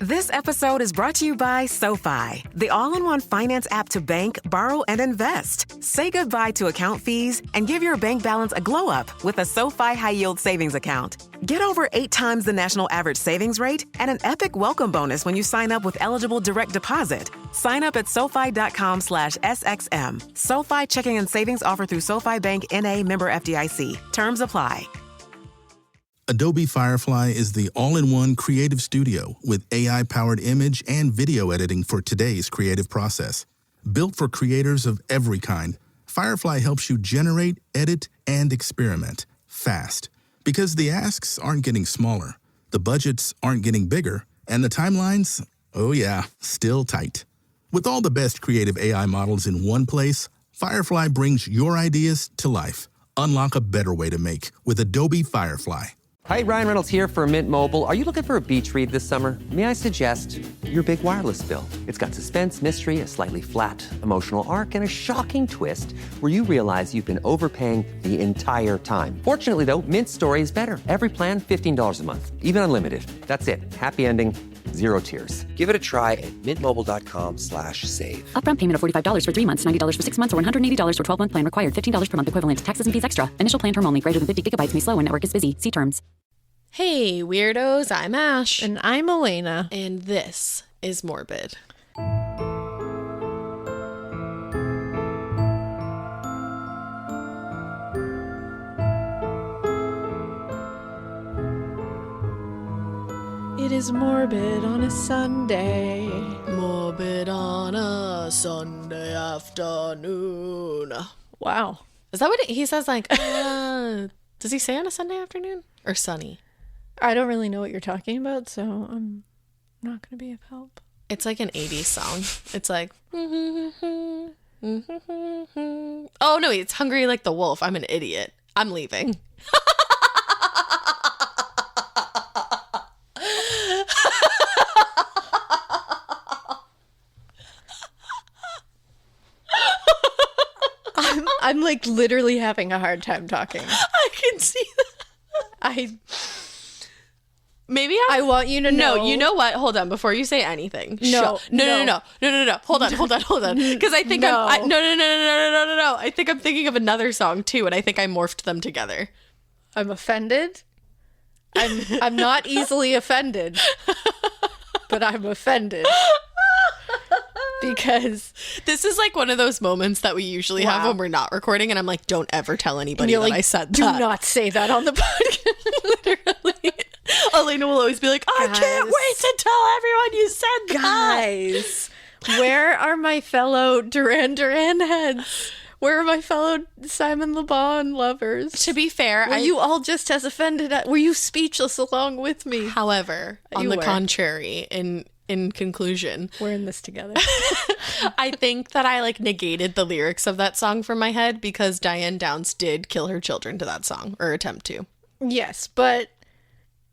This episode is brought to you by SoFi, the all-in-one finance app to bank, borrow, and invest. Say goodbye to account fees and give your bank balance a glow-up with a SoFi high-yield savings account. Get over 8 times the national average savings rate and an epic welcome bonus when you sign up with eligible direct deposit. Sign up at SoFi.com/SXM. SoFi checking and savings offer through SoFi Bank N.A. member FDIC. Terms apply. Adobe Firefly is the all-in-one creative studio with AI-powered image and video editing for today's creative process. Built for creators of every kind, Firefly helps you generate, edit, and experiment fast. Because the asks aren't getting smaller, the budgets aren't getting bigger, and the timelines, oh yeah, still tight. With all the best creative AI models in one place, Firefly brings your ideas to life. Unlock a better way to make with Adobe Firefly. Hi, Ryan Reynolds here for Mint Mobile. Are you looking for a beach read this summer? May I suggest your big wireless bill? It's got suspense, mystery, a slightly flat, emotional arc, and a shocking twist where you realize you've been overpaying the entire time. Fortunately, though, Mint's story is better. Every plan, $15 a month. Even unlimited. That's it. Happy ending. Zero tears. Give it a try at mintmobile.com/save. Upfront payment of $45 for 3 months, $90 for 6 months, or $180 for 12-month plan required. $15 per month equivalent. Taxes and fees extra. Initial plan term only. Greater than 50 gigabytes may slow when network is busy. See terms. Hey, weirdos. I'm Ash. And I'm Alaina. And this is Morbid. It is morbid on a Sunday. Morbid on a Sunday afternoon. Wow. Is that what he says? Like, does he say on a Sunday afternoon? Or sunny? I don't really know what you're talking about, so I'm not going to be of help. It's like an 80s song. It's like, oh no, it's Hungry Like the Wolf. I'm an idiot. I'm leaving. I'm like literally having a hard time talking. I can see that. I want you to know. No, you know what? Hold on, before you say anything. No. No. Hold on. Because I think No. No. I think I'm thinking of another song too, and I think I morphed them together. I'm offended. I'm not easily offended, but I'm offended. Because this is like one of those moments that we usually have when we're not recording, and I'm like, don't ever tell anybody that I said do that. Do not say that on the podcast. Literally. Alaina will always be like, I can't wait to tell everyone you said that. Guys, where are my fellow Duran Duran heads? Where are my fellow Simon Le Bon lovers? To be fair, were you all just as offended? Were you speechless along with me? However, on the contrary, in conclusion, we're in this together. I think that I like negated the lyrics of that song from my head because Diane Downs did kill her children to that song, or attempt to. Yes, but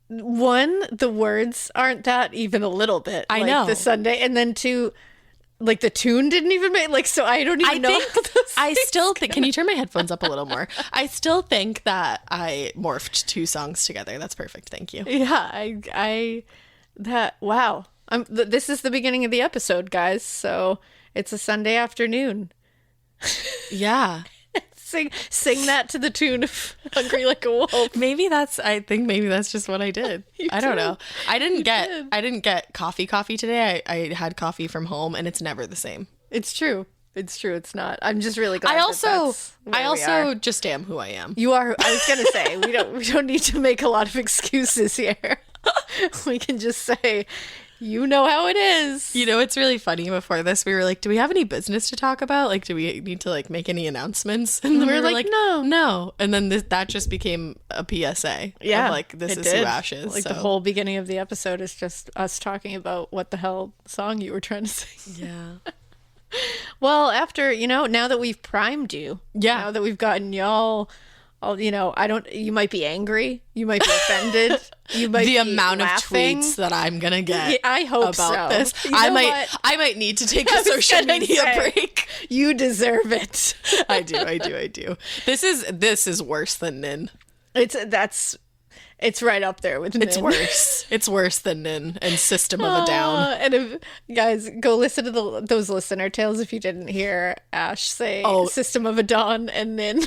one, the words aren't that even a little bit. I know. The Sunday, and then two, like the tune didn't even make so I don't even know. I still think. Can you turn my headphones up a little more? I still think that I morphed 2 songs together. That's perfect. Thank you. Yeah, wow. This is the beginning of the episode, guys. So it's a Sunday afternoon. Yeah. Sing that to the tune of Hungry Like a Wolf. I think maybe that's just what I did. I don't know. I didn't get coffee today. I had coffee from home, and it's never the same. It's true. It's not. I'm just really glad. I also just am who I am. You are. I was gonna say we don't need to make a lot of excuses here. We can just say, you know how it is. You know, it's really funny. Before this, we were like, do we have any business to talk about? Like, do we need to like make any announcements? And then we were like, no. And then that just became a PSA. Yeah. Of like, this is who Ash is. Like, the whole beginning of the episode is just us talking about what the hell song you were trying to sing. Yeah. Well, after, now that we've primed you. Yeah. Now that we've gotten y'all, you might be angry. You might be offended. You might the be amount laughing. of tweets that I'm going to get. Yeah, I hope about so. this. You know I might need to take a social media break. You deserve it. I do. This is worse than Nin. It's right up there with Nin. It's worse. It's worse than Nin and System of a Down. And if, guys, go listen to those listener tales if you didn't hear Ash say System of a Dawn and Nin.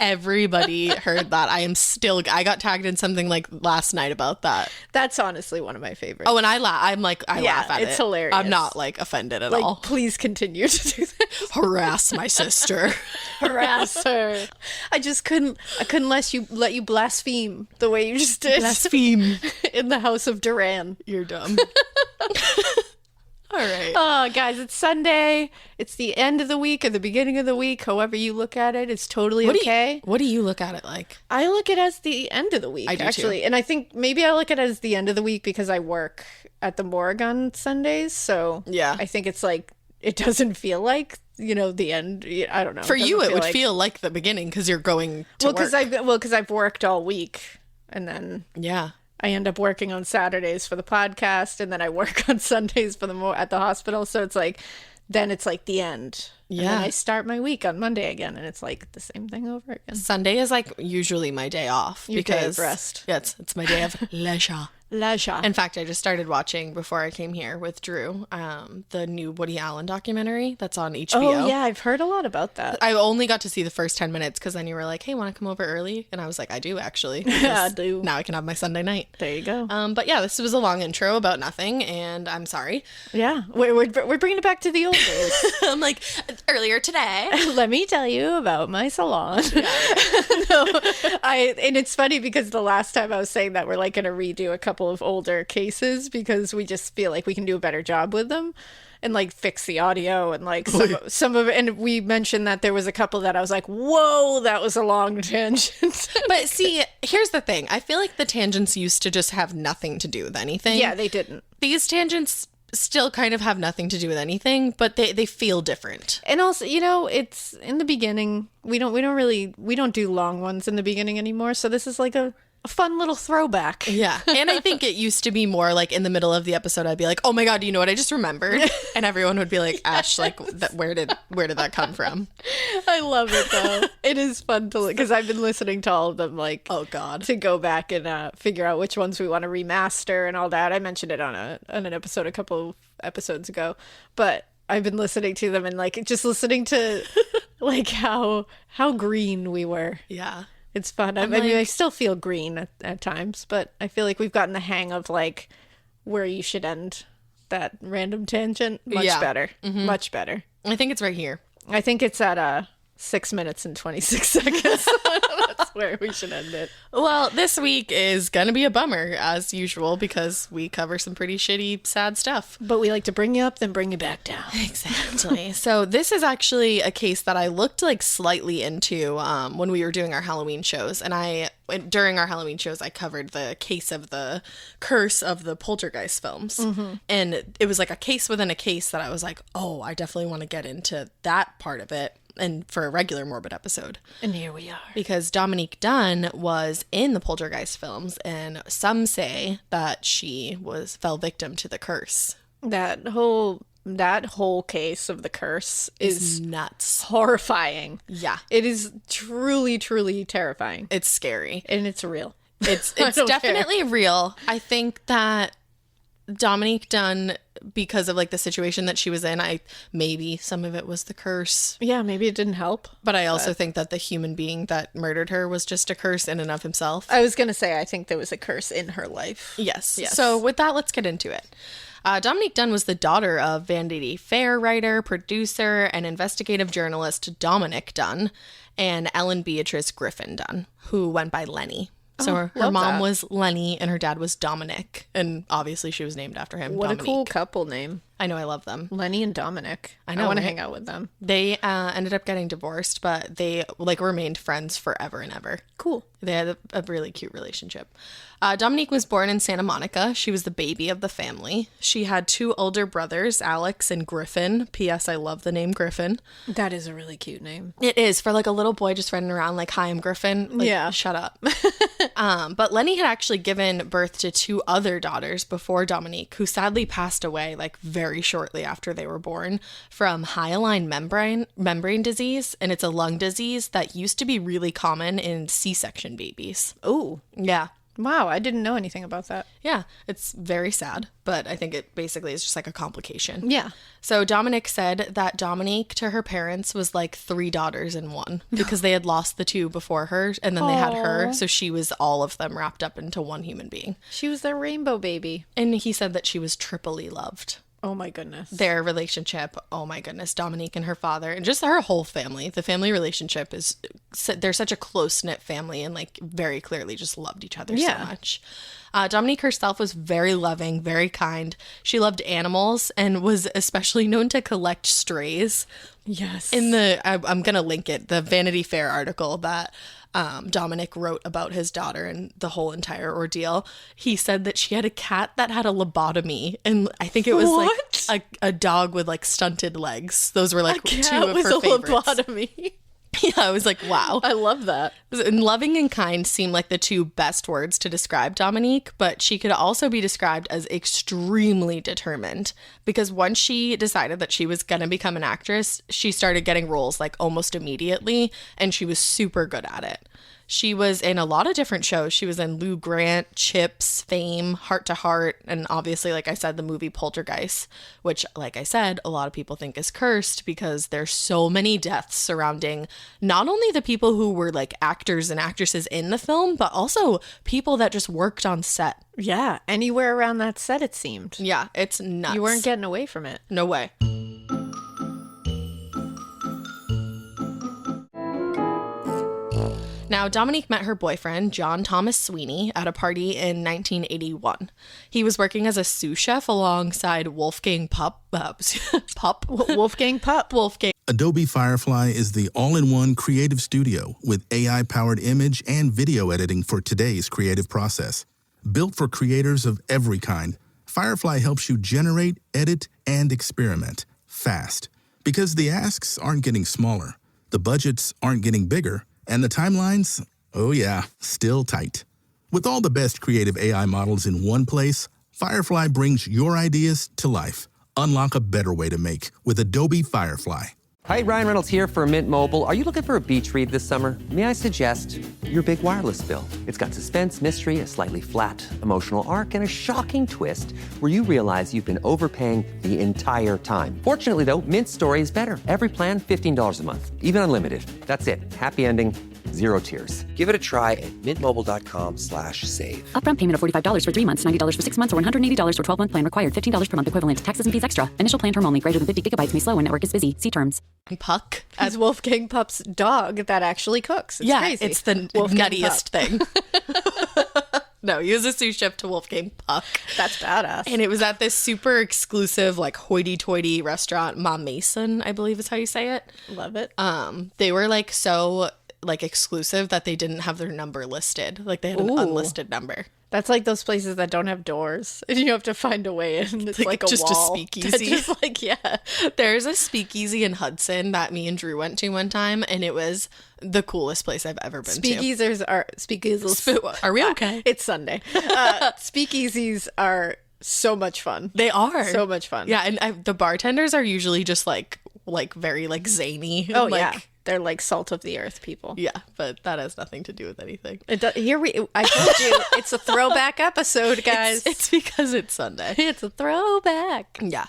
Everybody heard that. I got tagged in something like last night about that. That's honestly one of my favorites. Oh, and I laugh. I laugh at it. It's hilarious. I'm not like offended at like, all. Please continue to do this. Harass my sister. Harass her. I couldn't let you blaspheme the way you just did. Blaspheme. In the house of Duran. You're dumb. All right. Oh, guys, it's Sunday. It's the end of the week or the beginning of the week. However you look at it, it's totally okay. What do you look at it like? I look at it as the end of the week, I do actually. too. And I think maybe I look at it as the end of the week because I work at the morgue on Sundays. So yeah, I think it's like, it doesn't feel like, the end. I don't know. For you, it would feel like the beginning because you're going to work. Because I've worked all week. And then I end up working on Saturdays for the podcast, and then I work on Sundays for at the hospital. So it's like, then it's like the end. Yeah. And then I start my week on Monday again, and it's like the same thing over again. Sunday is like usually my day off. Your day of rest. Yeah, it's my day of leisure. Leisure. In fact, I just started watching before I came here with Drew, the new Woody Allen documentary that's on HBO. Oh yeah, I've heard a lot about that. I only got to see the first 10 minutes because then you were like, "Hey, want to come over early?" And I was like, "I do actually." Yeah, I do. Now I can have my Sunday night. There you go. But yeah, this was a long intro about nothing, and I'm sorry. Yeah, we're bringing it back to the old days. I'm like, earlier today. Let me tell you about my salon. Yeah. And it's funny because the last time I was saying that we're like going to redo a couple of older cases because we just feel like we can do a better job with them and like fix the audio and like some of it. And we mentioned that there was a couple that I was like, whoa, that was a long tangent. But see, here's the thing. I feel like the tangents used to just have nothing to do with anything. Yeah, they didn't. These tangents still kind of have nothing to do with anything, but they feel different. And also, it's in the beginning. We don't do long ones in the beginning anymore. So this is like a fun little throwback. Yeah. And I think it used to be more like in the middle of the episode, I'd be like, oh my God, do you know what I just remembered? And everyone would be like, Ash, like, where did that come from? I love it though. It is fun to because I've been listening to all of them, like, oh God, to go back and figure out which ones we want to remaster and all that. I mentioned it on an episode a couple of episodes ago, but I've been listening to them and like just listening to like how green we were. Yeah. It's fun. I mean, I still feel green at times, but I feel like we've gotten the hang of like where you should end that random tangent much better. Mm-hmm. Much better. I think it's right here. I think it's at 6 minutes and 26 seconds. That's where we should end it. Well, this week is going to be a bummer as usual because we cover some pretty shitty, sad stuff. But we like to bring you up, then bring you back down. Exactly. So this is actually a case that I looked like slightly into when we were doing our Halloween shows. And during our Halloween shows, I covered the case of the curse of the Poltergeist films. Mm-hmm. And it was like a case within a case that I was like, oh, I definitely want to get into that part of it. And for a regular Morbid episode. And here we are. Because Dominique Dunne was in the Poltergeist films, and some say that she fell victim to the curse. That whole case of the curse is nuts. Horrifying. Yeah. It is truly, truly terrifying. It's scary. And it's real. It's definitely real. I think that Dominique Dunne, because of like the situation that she was in, maybe some of it was the curse. Yeah, maybe it didn't help. But I also think that the human being that murdered her was just a curse in and of himself. I was going to say, I think there was a curse in her life. Yes. So with that, let's get into it. Dominique Dunne was the daughter of Vanity Fair writer, producer, and investigative journalist Dominique Dunne and Ellen Beatrice Griffin Dunne, who went by Lenny. So her mom was Lenny and her dad was Dominik. And obviously she was named after him. What Dominique. A cool couple name. I know, I love them. Lenny and Dominik. I want to hang out with them. They ended up getting divorced, but they like remained friends forever and ever. Cool. They had a really cute relationship. Dominique was born in Santa Monica. She was the baby of the family. She had 2 older brothers, Alex and Griffin. P.S. I love the name Griffin. That is a really cute name. It is, for like a little boy just running around like, hi, I'm Griffin. Like, yeah. Shut up. But Lenny had actually given birth to 2 other daughters before Dominique, who sadly passed away like very shortly after they were born from hyaline membrane disease. And it's a lung disease that used to be really common in C-section babies. Oh. Yeah. Wow, I didn't know anything about that. Yeah, it's very sad, but I think it basically is just like a complication. Yeah. So Dominik said that Dominique to her parents was like 3 daughters in one because they had lost the 2 before her and then they had her. So she was all of them wrapped up into one human being. She was their rainbow baby. And he said that she was triply loved. Oh my goodness. Their relationship, oh my goodness, Dominique and her father, and just her whole family. The family relationship is, they're such a close-knit family and like very clearly just loved each other so much. Dominique herself was very loving, very kind. She loved animals and was especially known to collect strays. Yes. In I'm going to link it, the Vanity Fair article that Dominik wrote about his daughter and the whole entire ordeal. He said that she had a cat that had a lobotomy, and I think it was like a dog with like stunted legs. Those were like 2 of her favorites. Lobotomy. Yeah, I was like, wow. I love that. And loving and kind seem like the 2 best words to describe Dominique, but she could also be described as extremely determined because once she decided that she was going to become an actress, she started getting roles like almost immediately, and she was super good at it. She was in a lot of different shows. She was in Lou Grant, Chips, Fame, Heart to Heart, and obviously, like I said, the movie Poltergeist, which, like I said, a lot of people think is cursed because there's so many deaths surrounding not only the people who were like actors and actresses in the film, but also people that just worked on set. Yeah, anywhere around that set, it seemed. Yeah, it's nuts. You weren't getting away from it. No way. Now, Dominique met her boyfriend, John Thomas Sweeney, at a party in 1981. He was working as a sous chef alongside Wolfgang Wolfgang Pup. Adobe Firefly is the all-in-one creative studio with AI-powered image and video editing for today's creative process. Built for creators of every kind, Firefly helps you generate, edit, and experiment fast. Because the asks aren't getting smaller, the budgets aren't getting bigger, and the timelines, oh yeah, still tight. With all the best creative AI models in one place, Firefly brings your ideas to life. Unlock a better way to make with Adobe Firefly. Hi, Ryan Reynolds here for Mint Mobile. Are you looking for a beach read this summer? May I suggest your big wireless bill? It's got suspense, mystery, a slightly flat, emotional arc, and a shocking twist where you realize you've been overpaying the entire time. Fortunately, though, Mint's story is better. Every plan, $15 a month, even unlimited. That's it. Happy ending, 0 tears. Give it a try at mintmobile.com/save. Upfront payment of $45 for 3 months, $90 for 6 months, or $180 for 12-month plan required. $15 per month equivalent. Taxes and fees extra. Initial plan term only. Greater than 50 gigabytes may slow when network is busy. See terms. Puck. As Wolfgang Pup's dog that actually cooks. It's crazy. It's the nuttiest thing. No, he was a sous chef to Wolfgang Puck. That's badass. And it was at this super exclusive, like, hoity-toity restaurant, Ma Mason, I believe is how you say it. Love it. They were, like, so, like, exclusive that they didn't have their number listed. Like, they had an unlisted number. That's like those places that don't have doors and you have to find a way in. It's like a just wall. a speakeasy. Just like, yeah. There's a speakeasy in Hudson that me and Drew went to one time, and it was the coolest place I've ever been to. Speakeasies. Are we okay? It's Sunday. Speakeasies are so much fun. They are. So much fun. Yeah, and the bartenders are usually just like very like zany. Oh, like, yeah. They're like salt of the earth people. Yeah, but that has nothing to do with anything. I told you, it's a throwback episode, guys. It's because it's Sunday. It's a throwback. Yeah.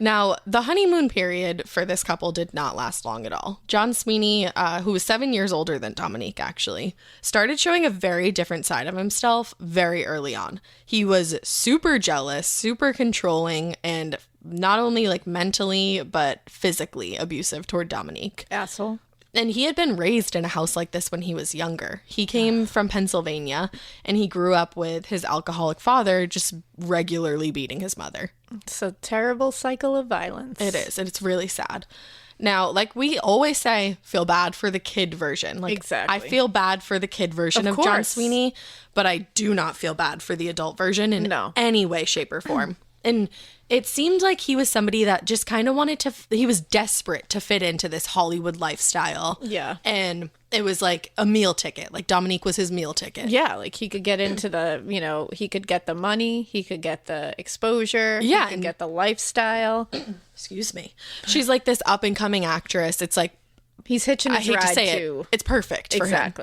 Now, the honeymoon period for this couple did not last long at all. John Sweeney, who was 7 years older than Dominique, actually, started showing a very different side of himself very early on. He was super jealous, super controlling, and not only like mentally, but physically abusive toward Dominique. Asshole. And he had been raised in a house like this when he was younger. He came from Pennsylvania, and he grew up with his alcoholic father just regularly beating his mother. It's a terrible cycle of violence. It is, and it's really sad. Now, like we always say, feel bad for the kid version. Like, exactly. I feel bad for the kid version of John Sweeney, but I do not feel bad for the adult version in any way, shape, or form. And it seemed like he was somebody that just kind of wanted to, he was desperate to fit into this Hollywood lifestyle. Yeah. And it was like a meal ticket. Like Dominique was his meal ticket. Yeah. Like he could get into the, he could get the money, he could get the exposure. Yeah. He could get the lifestyle. Excuse me. She's like this up and coming actress. It's like, he's hitching his ride to say it. It's perfect for him,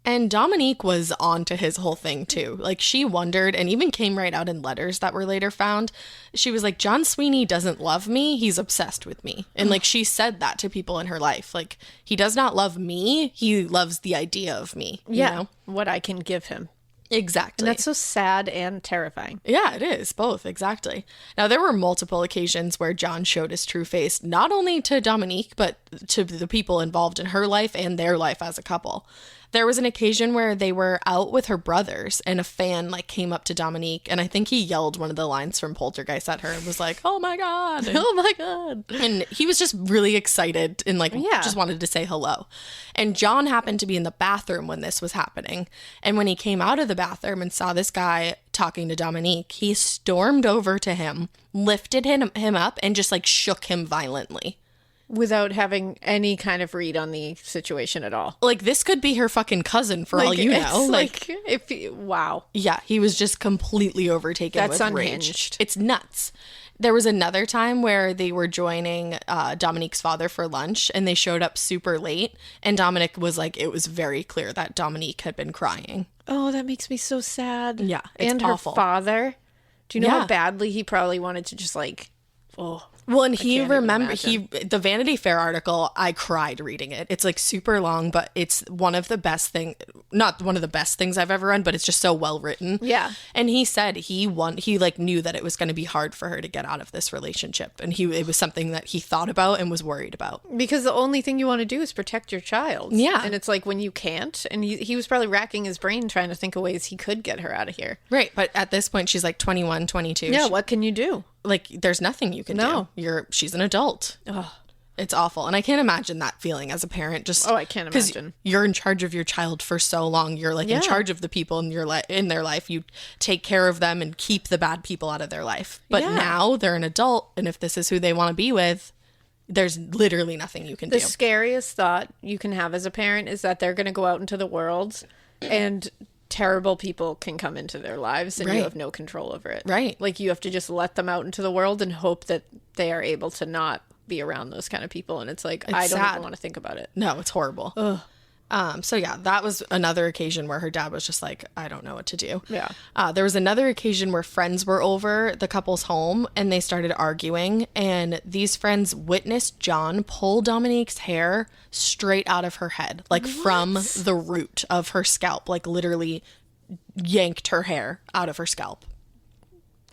And Dominique was on to his whole thing too. Like, she wondered, and even came right out in letters that were later found. She was like, John Sweeney doesn't love me. He's obsessed with me. And like, she said that to people in her life. Like, he does not love me. He loves the idea of me. You know? What I can give him. Exactly. And that's so sad and terrifying. Yeah, it is. Both. Exactly. Now, there were multiple occasions where John showed his true face, not only to Dominique, but to the people involved in her life and their life as a couple. There was an occasion where they were out with her brothers and a fan like came up to Dominique, and I think he yelled one of the lines from Poltergeist at her and was like, "Oh my God." And, oh my God. And he was just really excited and like just wanted to say hello. And John happened to be in the bathroom when this was happening. And when he came out of the bathroom and saw this guy talking to Dominique, he stormed over to him, lifted him up, and just like shook him violently. Without having any kind of read on the situation at all. Like, this could be her fucking cousin for all you know. Like if wow. Yeah, he was just completely overtaken with unhinged. rage. It's nuts. There was another time where they were joining Dominique's father for lunch, and they showed up super late, and Dominic was like, it was very clear that Dominique had been crying. Oh, that makes me so sad. Yeah, it's and awful. Her father. Do you know how badly he probably wanted to just like, Well, and he the Vanity Fair article, I cried reading it. It's like super long, but it's one of the best not one of the best things I've ever read, but it's just so well written. Yeah. And he said he like knew that it was going to be hard for her to get out of this relationship. And it was something that he thought about and was worried about. Because the only thing you want to do is protect your child. Yeah. And it's like when you can't, and he was probably racking his brain trying to think of ways he could get her out of here. Right. But at this point, she's like 21, 22. Yeah, what can you do? Like, there's nothing you can do. She's an adult. Ugh. It's awful. And I can't imagine that feeling as a parent. I can't imagine. You're in charge of your child for so long. You're like in charge of the people in in their life. You take care of them and keep the bad people out of their life. But now they're an adult, and if this is who they want to be with, there's literally nothing you can do. The scariest thought you can have as a parent is that they're going to go out into the world and terrible people can come into their lives and you have no control over it. Right. Like, you have to just let them out into the world and hope that they are able to not be around those kind of people. And it's like, I don't even want to think about it. No, it's horrible. Ugh. So yeah, that was another occasion where her dad was just like, I don't know what to do. Yeah. There was another occasion where friends were over the couple's home and they started arguing, and these friends witnessed John pull Dominique's hair straight out of her head, like from the root of her scalp, like literally yanked her hair out of her scalp.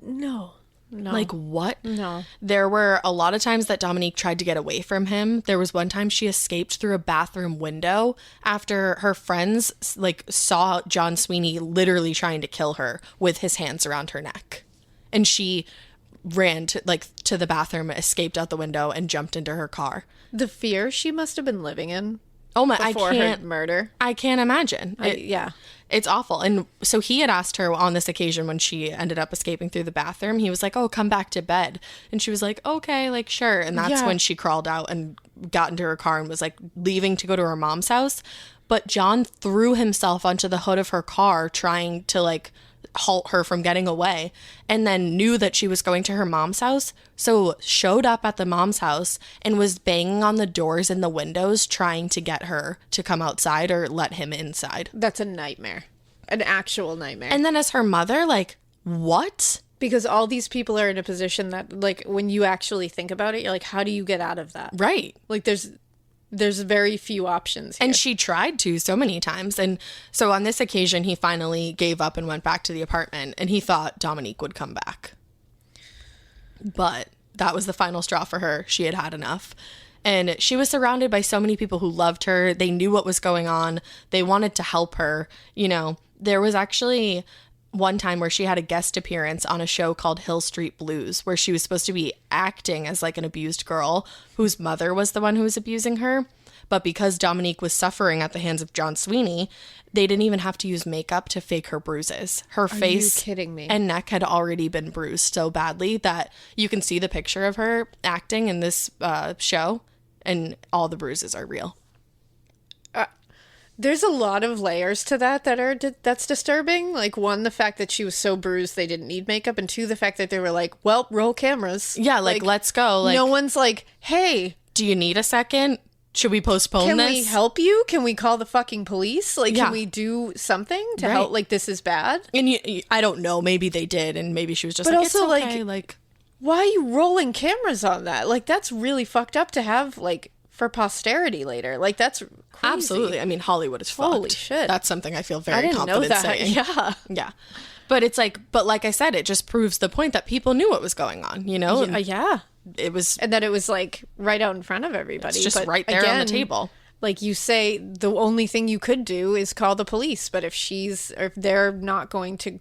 No. Like, what? No. There were a lot of times that Dominique tried to get away from him. There was one time she escaped through a bathroom window after her friends like saw John Sweeney literally trying to kill her with his hands around her neck. And she ran to the bathroom, escaped out the window, and jumped into her car. The fear she must have been living in. Oh my! Before her murder. I can't imagine. It's awful. And so he had asked her on this occasion when she ended up escaping through the bathroom. He was like, "Oh, come back to bed," and she was like, "Okay, like sure." And that's when she crawled out and got into her car and was like leaving to go to her mom's house. But John threw himself onto the hood of her car, trying to like halt her from getting away, and then knew that she was going to her mom's house, so showed up at the mom's house and was banging on the doors and the windows trying to get her to come outside or let him inside. That's a nightmare. An actual nightmare. And then as her mother, like, what? Because all these people are in a position that, like, when you actually think about it, you're like, how do you get out of that? Right. Like, there's very few options here. And she tried to so many times. And so on this occasion, he finally gave up and went back to the apartment, and he thought Dominique would come back. But that was the final straw for her. She had had enough. And she was surrounded by so many people who loved her. They knew what was going on. They wanted to help her. You know, there was actually one time where she had a guest appearance on a show called Hill Street Blues, where she was supposed to be acting as like an abused girl whose mother was the one who was abusing her. But because Dominique was suffering at the hands of John Sweeney, they didn't even have to use makeup to fake her bruises. Her face and neck had already been bruised so badly that you can see the picture of her acting in this show, and all the bruises are real. There's a lot of layers to that's disturbing. Like, one, the fact that she was so bruised they didn't need makeup, and two, the fact that they were like, well, roll cameras. Yeah, like let's go. Like, no one's like, hey, do you need a second? should we postpone Can this? we help you? Can we call the fucking police? Like, Yeah. can we do something to Right. help? Like, this is bad. And I don't know. Maybe they did, and maybe she was just But like, also, it's okay. Like, Why are you rolling cameras on that? Like, that's really fucked up to have, like, for posterity later. Like, that's crazy. absolutely. I mean, Hollywood is fucked. Holy shit. That's something I feel I very didn't know confident that. saying. Yeah. Yeah. But it's like, but like I said, it just proves the point that people knew what was going on, you know? And Yeah. it was And that it was, like, right out in front of everybody. it's just But right there on the again, table. Like you say, the only thing you could do is call the police. But if they're not going to,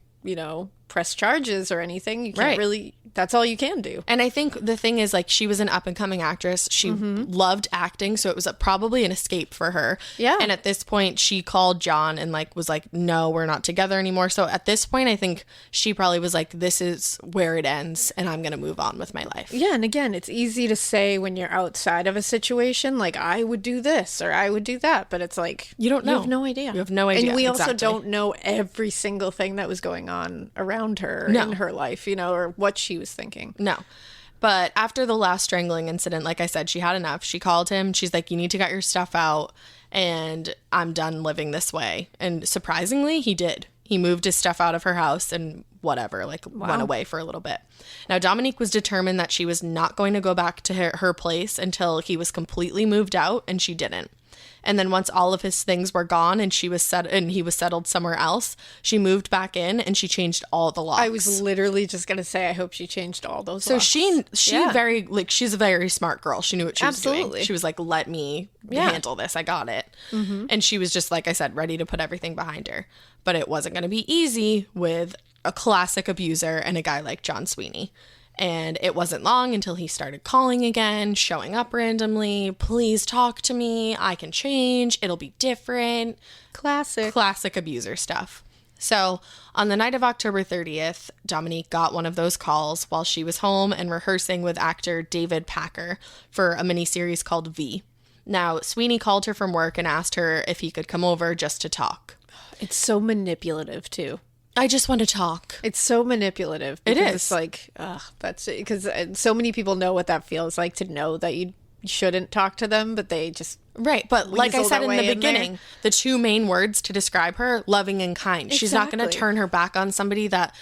press charges or anything, you can't Right. really, that's all you can do. And I think the thing is, like, she was an up and coming actress. She loved acting, so it was probably an escape for her. Yeah. And at this point, she called John and like was like, "No, we're not together anymore." So at this point, I think she probably was like, "This is where it ends, and I'm gonna move on with my life." Yeah, and again, it's easy to say when you're outside of a situation, like, I would do this or I would do that, but it's like, You don't know. You have no idea. You have no idea, And we also exactly. don't know every single thing that was going on around her No. in her life, or what she was thinking. No. But after the last strangling incident, like I said, she had enough. She called him. She's like, "You need to get your stuff out, and I'm done living this way." And surprisingly, he did. He moved his stuff out of her house and whatever, like went away for a little bit. Now, Dominique was determined that she was not going to go back to her place until he was completely moved out, and she didn't. And then once all of his things were gone and he was settled somewhere else, she moved back in and she changed all the locks. I was literally just going to say, I hope she changed all those So locks. she Yeah. very, like, she's a very smart girl. She knew what she was Absolutely. doing. She was like, "Let me Yeah. handle this. I got it." And she was just, like I said, ready to put everything behind her. But it wasn't going to be easy with a classic abuser and a guy like John Sweeney. And it wasn't long until he started calling again, showing up randomly. "Please talk to me. I can change. It'll be different." Classic abuser stuff. So on the night of October 30th, Dominique got one of those calls while she was home and rehearsing with actor David Packer for a miniseries called V. Now, Sweeney called her from work and asked her if he could come over just to talk. It's so manipulative, too. "I just want to talk." It's so manipulative. It because is. It's like, that's because so many people know what that feels like, to know that you shouldn't talk to them, but they just Right, but like I weasel said their in the way in there. beginning, the two main words to describe her, loving and kind. She's not going to Exactly. turn her back on somebody that,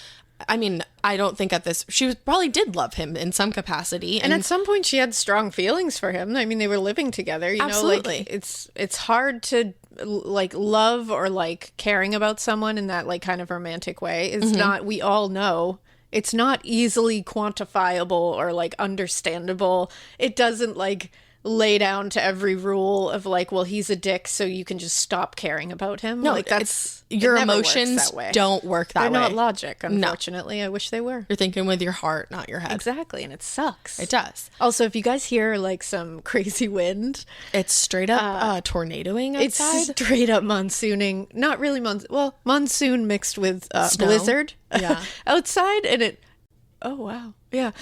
I mean, I don't think she probably did love him in some capacity. And at some point, she had strong feelings for him. I mean, they were living together. Absolutely. Like it's hard to like love or like caring about someone in that like kind of romantic way. Is not. We all know it's not easily quantifiable or like understandable. It doesn't like lay down to every rule of like, well, he's a dick, so you can just stop caring about him. No, like that's your it never works emotions that way. don't work that They're way. not logic, unfortunately. I wish they were. You're thinking with your heart, not your head. Exactly, and it sucks. It does. Also, if you guys hear like some crazy wind, It's straight up tornadoing outside. it's straight up monsooning. Not really monsoon mixed with Snow. blizzard. Yeah. outside, and it. Oh wow, yeah.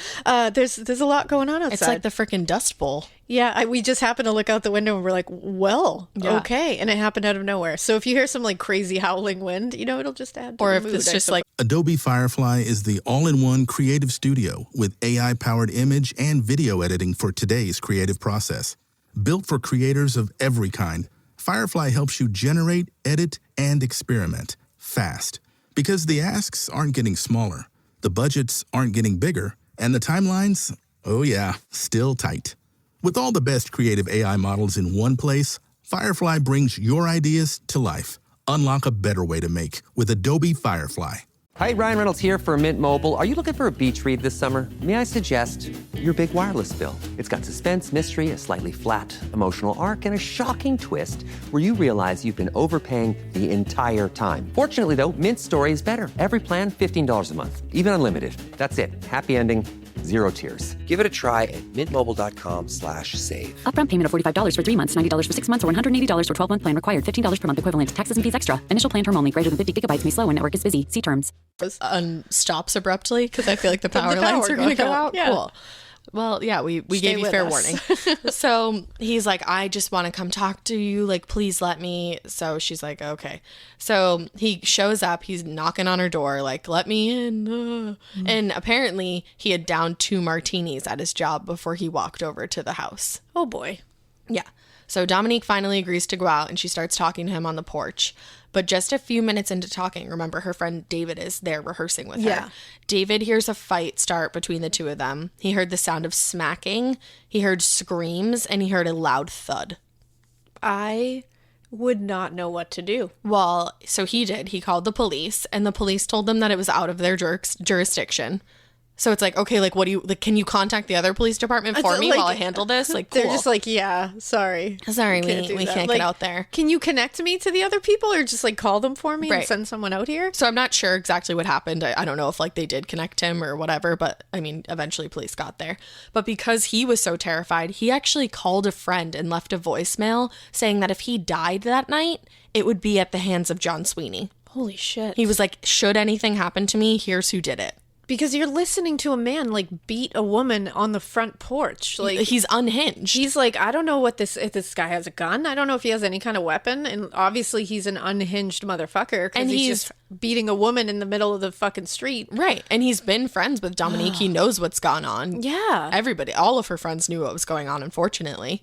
There's a lot going on outside. It's like the freaking Dust Bowl. Yeah, we just happened to look out the window and we're like, well, Yeah. okay, and it happened out of nowhere. So if you hear some like crazy howling wind, it'll just add to Or the if mood, it's I just suppose. like, Adobe Firefly is the all-in-one creative studio with AI-powered image and video editing for today's creative process. Built for creators of every kind, Firefly helps you generate, edit, and experiment fast. Because the asks aren't getting smaller, the budgets aren't getting bigger, and the timelines, oh yeah, still tight. With all the best creative AI models in one place, Firefly brings your ideas to life. Unlock a better way to make with Adobe Firefly. Hi, Ryan Reynolds here for Mint Mobile. Are you looking for a beach read this summer? May I suggest your big wireless bill? It's got suspense, mystery, a slightly flat, emotional arc, and a shocking twist where you realize you've been overpaying the entire time. Fortunately, though, Mint Story is better. Every plan, $15 a month. Even unlimited. That's it. Happy ending, 0 tears. Give it a try at mintmobile.com/save. Upfront payment of $45 for 3 months, $90 for 6 months, or $180 for 12-month plan required. $15 per month equivalent. Taxes and fees extra. Initial plan term only. Greater than 50 gigabytes may slow when network is busy. See terms. stops abruptly because I feel like the power The lines power are going to going go out. out. Yeah. Cool. Well, yeah, we gave you with fair us. warning. So he's like, "I just want to come talk to you. Like, please let me." So she's like, "Okay." So he shows up. He's knocking on her door, like, "Let me in." And apparently he had downed 2 martinis at his job before he walked over to the house. Oh boy. Yeah. So Dominique finally agrees to go out, and she starts talking to him on the porch. But just a few minutes into talking, remember, her friend David is there rehearsing with her. David hears a fight start between the two of them. He heard the sound of smacking, he heard screams, and he heard a loud thud. I would not know what to do. Well, so he did. He called the police, and the police told them that it was out of their jurisdiction. So it's like, okay, like, what do you, like, can you contact the other police department for me while I handle this? Like, cool. They're just like, yeah, sorry. Sorry, we can't get out there. Can you connect me to the other people, or just like call them for me and send someone out here? So I'm not sure exactly what happened. I don't know if like they did connect him or whatever, but I mean, eventually police got there. But because he was so terrified, he actually called a friend and left a voicemail saying that if he died that night, it would be at the hands of John Sweeney. Holy shit. He was like, should anything happen to me, here's who did it. Because you're listening to a man like beat a woman on the front porch. Like, he's unhinged. He's like, I don't know if this guy has a gun. I don't know if he has any kind of weapon. And obviously he's an unhinged motherfucker because he's just beating a woman in the middle of the fucking street. Right. And he's been friends with Dominique. He knows what's gone on. Yeah. Everybody, all of her friends knew what was going on, unfortunately.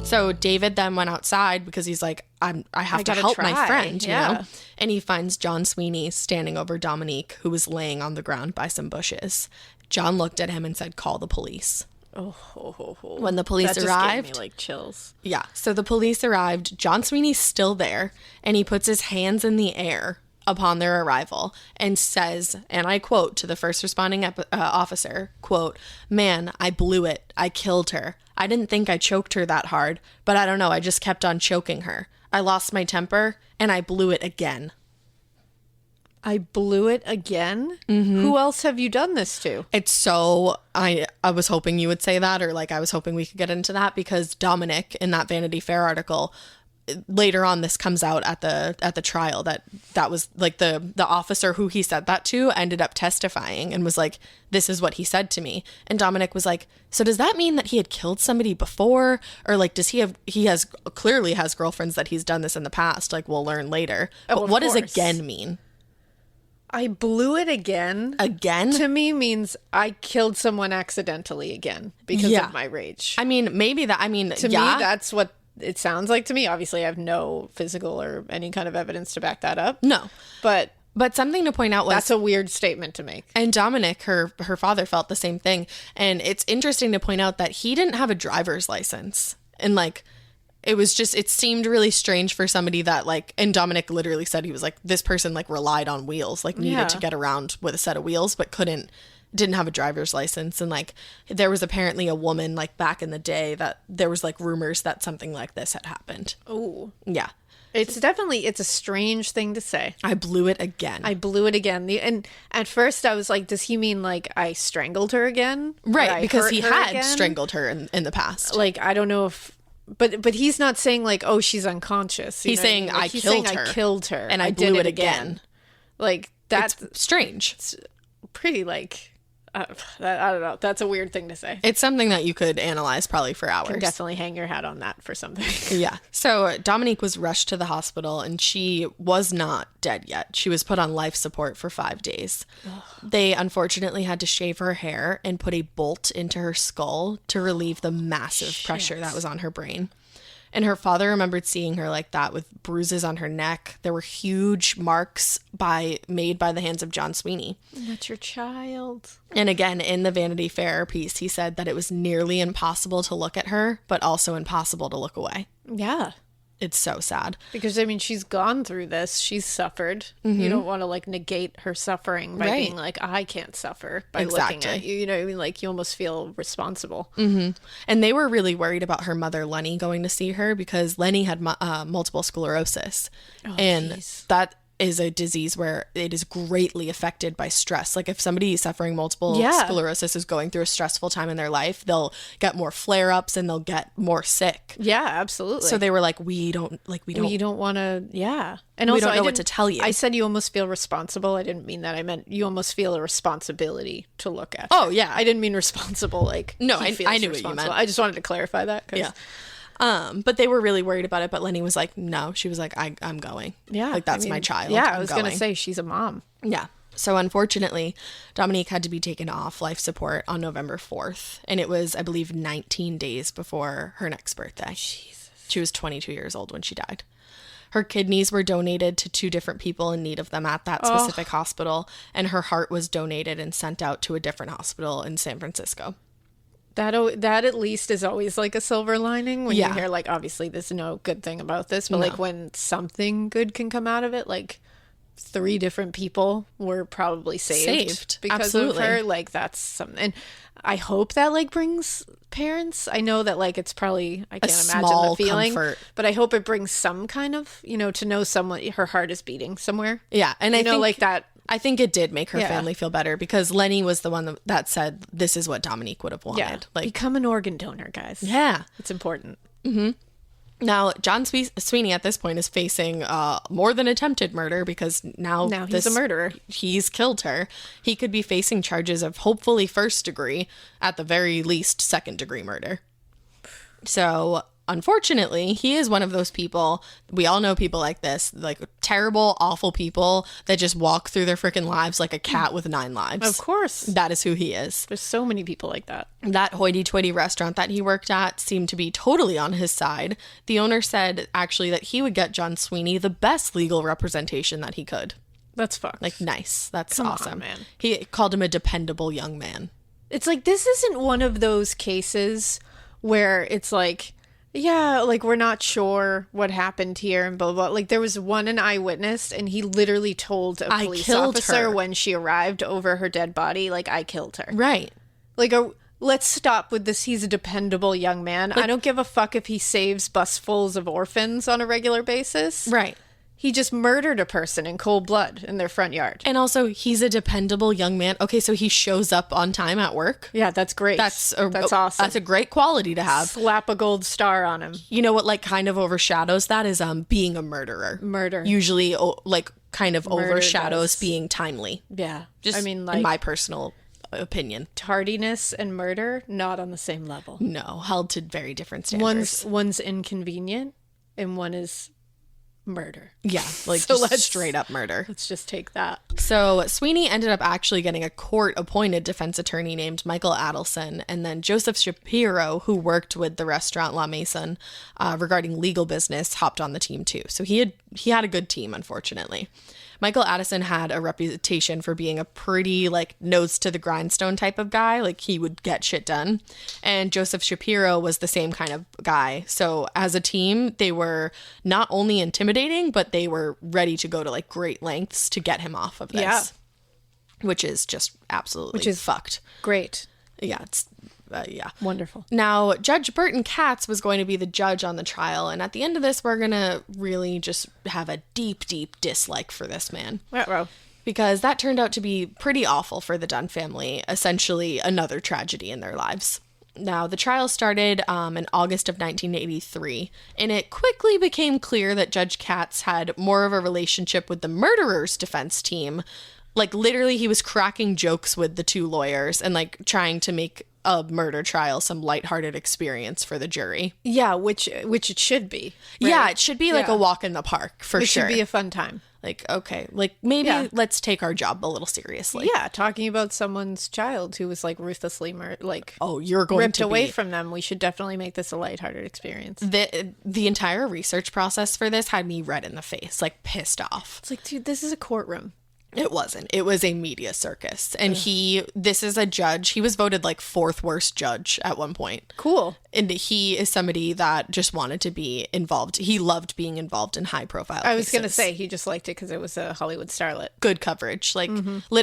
So David then went outside because he's like, I have to help my friend, you know? And he finds John Sweeney standing over Dominique, who was laying on the ground by some bushes. John looked at him and said, call the police. When the police arrived, that just gave me like chills. Yeah. So the police arrived. John Sweeney's still there, and he puts his hands in the air upon their arrival and says, and I quote to the first responding officer, quote, "Man, I blew it. I killed her. I didn't think I choked her that hard, but I don't know. I just kept on choking her. I lost my temper and I blew it again." I blew it again? Mm-hmm. Who else have you done this to? It's so, I was hoping you would say that, or like I was hoping we could get into that, because Dominik in that Vanity Fair article, later on this comes out at the trial that was like the officer who he said that to ended up testifying and was like, this is what he said to me. And Dominik was like, so does that mean that he had killed somebody before, or like does he clearly has girlfriends that he's done this in the past, like we'll learn later. But what does again mean? I blew it again. Again? To me means I killed someone accidentally again because of my rage. I mean, maybe that, to me, that's what it sounds like to me. Obviously, I have no physical or any kind of evidence to back that up. No. But something to point out was... That's a weird statement to make. And Dominik, her father, felt the same thing. And it's interesting to point out that he didn't have a driver's license. And like... it seemed really strange for somebody that like, and Dominik literally said he was like, this person like relied on wheels, like needed to get around with a set of wheels, but didn't have a driver's license. And like, there was apparently a woman like back in the day that there was like rumors that something like this had happened. Oh, yeah. It's a strange thing to say. I blew it again. And at first I was like, does he mean like I strangled her again? Right. Because he had strangled her in the past. Like, I don't know if, But he's not saying like, oh, she's unconscious. He's saying I killed her and I blew it again. Like that's strange. It's pretty like I don't know. That's a weird thing to say. It's something that you could analyze probably for hours. You can definitely hang your hat on that for something. Yeah. So Dominique was rushed to the hospital and she was not dead yet. She was put on life support for 5 days. They unfortunately had to shave her hair and put a bolt into her skull to relieve the massive pressure that was on her brain. And her father remembered seeing her like that with bruises on her neck. There were huge marks made by the hands of John Sweeney. That's your child. And again, in the Vanity Fair piece, he said that it was nearly impossible to look at her, but also impossible to look away. Yeah. It's so sad. Because, I mean, she's gone through this. She's suffered. Mm-hmm. You don't want to, like, negate her suffering by being like, I can't suffer by looking at you. You know what I mean? Like, you almost feel responsible. Mm-hmm. And they were really worried about her mother, Lenny, going to see her because Lenny had multiple sclerosis. Oh, and that is a disease where it is greatly affected by stress. Like if somebody suffering multiple sclerosis is going through a stressful time in their life, they'll get more flare-ups and they'll get more sick. Yeah, absolutely. So they were like, we don't want to, yeah. And we also, don't know what to tell you. I said you almost feel responsible. I didn't mean that. I meant you almost feel a responsibility to look at. Oh, yeah. I didn't mean responsible like no, I knew what you meant. I just wanted to clarify that. Yeah. But they were really worried about it. But Lenny was like, no. She was like, I'm going. Yeah. Like, that's my child. Yeah, I was going to say, she's a mom. Yeah. So unfortunately, Dominique had to be taken off life support on November 4th. And it was, I believe, 19 days before her next birthday. Jesus. She was 22 years old when she died. Her kidneys were donated to 2 different people in need of them at that specific hospital. And her heart was donated and sent out to a different hospital in San Francisco. That at least is always like a silver lining when you hear, like, obviously there's no good thing about this, but like when something good can come out of it, like 3 different people were probably saved because of her. Like, that's something. And I hope that like brings parents. I know that like it's probably, I can't imagine the feeling, but I hope it brings some kind of, you know, to know someone, her heart is beating somewhere. Yeah. And I know like that. I think it did make her family feel better because Lenny was the one that said this is what Dominique would have wanted. Yeah. Like, become an organ donor, guys. Yeah. It's important. Mm-hmm. Now, John Sweeney at this point is facing more than attempted murder because now he's a murderer. He's killed her. He could be facing charges of hopefully 1st degree, at the very least 2nd degree murder. So, unfortunately, he is one of those people. We all know people like this, like terrible, awful people that just walk through their freaking lives like a cat with 9 lives. Of course. That is who he is. There's so many people like that. That hoity-toity restaurant that he worked at seemed to be totally on his side. The owner said, actually, that he would get John Sweeney the best legal representation that he could. That's fucked. Like, nice. That's Come awesome. on, man. He called him a dependable young man. It's like, this isn't one of those cases where it's like, yeah, like, we're not sure what happened here and blah, blah, blah. Like, there was an eyewitness, and he literally told a police officer when she arrived over her dead body, like, I killed her. Right. Like, let's stop with this. He's a dependable young man. Like, I don't give a fuck if he saves busfuls of orphans on a regular basis. Right. He just murdered a person in cold blood in their front yard. And also, he's a dependable young man. Okay, so he shows up on time at work. Yeah, that's great. That's awesome. That's a great quality to have. Slap a gold star on him. You know what, like, kind of overshadows that is being a murderer. Murder. Usually, like, kind of overshadows being timely. Yeah. Just, I mean, like, in my personal opinion. Tardiness and murder, not on the same level. No, held to very different standards. One's inconvenient, and one is murder. Yeah, like, so just straight up murder. Let's just take that. So Sweeney ended up actually getting a court-appointed defense attorney named Michael Adelson, and then Joseph Shapiro, who worked with the restaurant La Maison regarding legal business, hopped on the team too. So he had a good team, unfortunately. Michael Addison had a reputation for being a pretty, like, nose to the grindstone type of guy. Like, he would get shit done. And Joseph Shapiro was the same kind of guy. So as a team, they were not only intimidating, but they were ready to go to, like, great lengths to get him off of this. Yeah. Which is just absolutely fucked. Great. Yeah, it's... yeah. Wonderful. Now, Judge Burton Katz was going to be the judge on the trial, and at the end of this, we're going to really just have a deep, deep dislike for this man. Ruh-roh. Because that turned out to be pretty awful for the Dunne family, essentially another tragedy in their lives. Now, the trial started in August of 1983, and it quickly became clear that Judge Katz had more of a relationship with the murderer's defense team. Like, literally, he was cracking jokes with the 2 lawyers and, like, trying to make a murder trial some lighthearted experience for the jury. Yeah, which it should be. Right? Yeah, it should be like a walk in the park, for sure. It should be a fun time. Like, okay, like, maybe let's take our job a little seriously. Yeah, talking about someone's child who was, like, ruthlessly you're going ripped to away be... from them. We should definitely make this a lighthearted experience. The entire research process for this had me red in the face, like, pissed off. It's like, dude, this is a courtroom. It wasn't. It was a media circus. And this is a judge. He was voted like 4th worst judge at one point. Cool. And he is somebody that just wanted to be involved. He loved being involved in high profile I was going to say he just liked it because it was a Hollywood starlet. Good coverage. Like,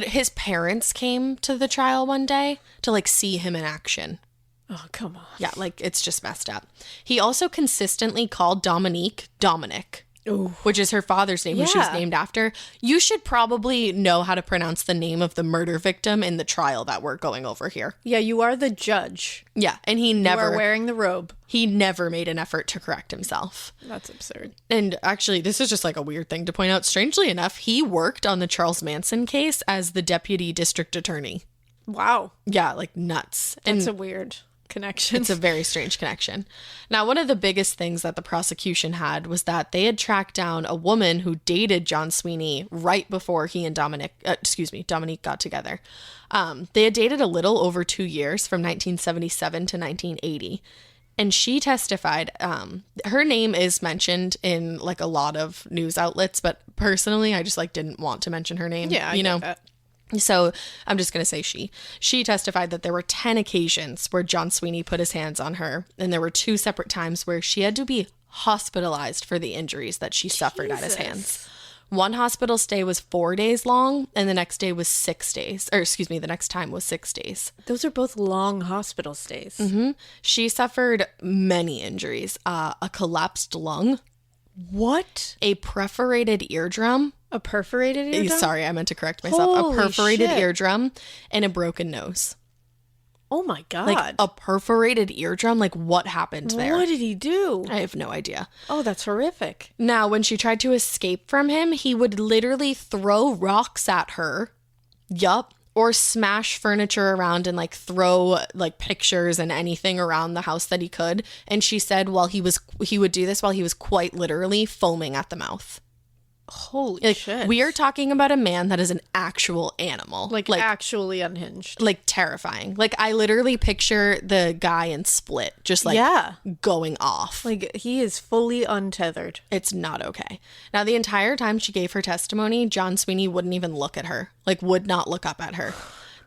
his parents came to the trial one day to, like, see him in action. Oh, come on. Yeah, like, it's just messed up. He also consistently called Dominik Dominik. Ooh. Which is her father's name, who she was named after. You should probably know how to pronounce the name of the murder victim in the trial that we're going over here. Yeah, you are the judge. Yeah, and he never... You are wearing the robe. He never made an effort to correct himself. That's absurd. And actually, this is just like a weird thing to point out. Strangely enough, he worked on the Charles Manson case as the deputy district attorney. Wow. Yeah, like nuts. That's a weird... connection. It's a very strange connection. Now, one of the biggest things that the prosecution had was that they had tracked down a woman who dated John Sweeney right before he and Dominique got together. They had dated a little over 2 years, from 1977 to 1980. And she testified. Her name is mentioned in like a lot of news outlets, but personally, I just like didn't want to mention her name. Yeah, I get that. So I'm just going to say she. She testified that there were 10 occasions where John Sweeney put his hands on her, and there were 2 separate times where she had to be hospitalized for the injuries that she suffered at his hands. One hospital stay was 4 days long, and the next day was 6 days. Or excuse me, the next time was 6 days. Those are both long hospital stays. Mm-hmm. She suffered many injuries. A collapsed lung. What? A perforated eardrum. A perforated eardrum? Sorry, I meant to correct myself. Holy a perforated shit. eardrum and a broken nose. Oh my God. Like a perforated eardrum? Like what happened there? What did he do? I have no idea. Oh, that's horrific. Now, when she tried to escape from him, he would literally throw rocks at her. Yup. Or smash furniture around and like throw like pictures and anything around the house that he could. And she said he would do this while he was quite literally foaming at the mouth. Holy shit. We are talking about a man that is an actual animal. Like actually unhinged. Like terrifying. Like I literally picture the guy in Split just like going off. Like he is fully untethered. It's not okay. Now, the entire time she gave her testimony, John Sweeney wouldn't even look at her. Like would not look up at her.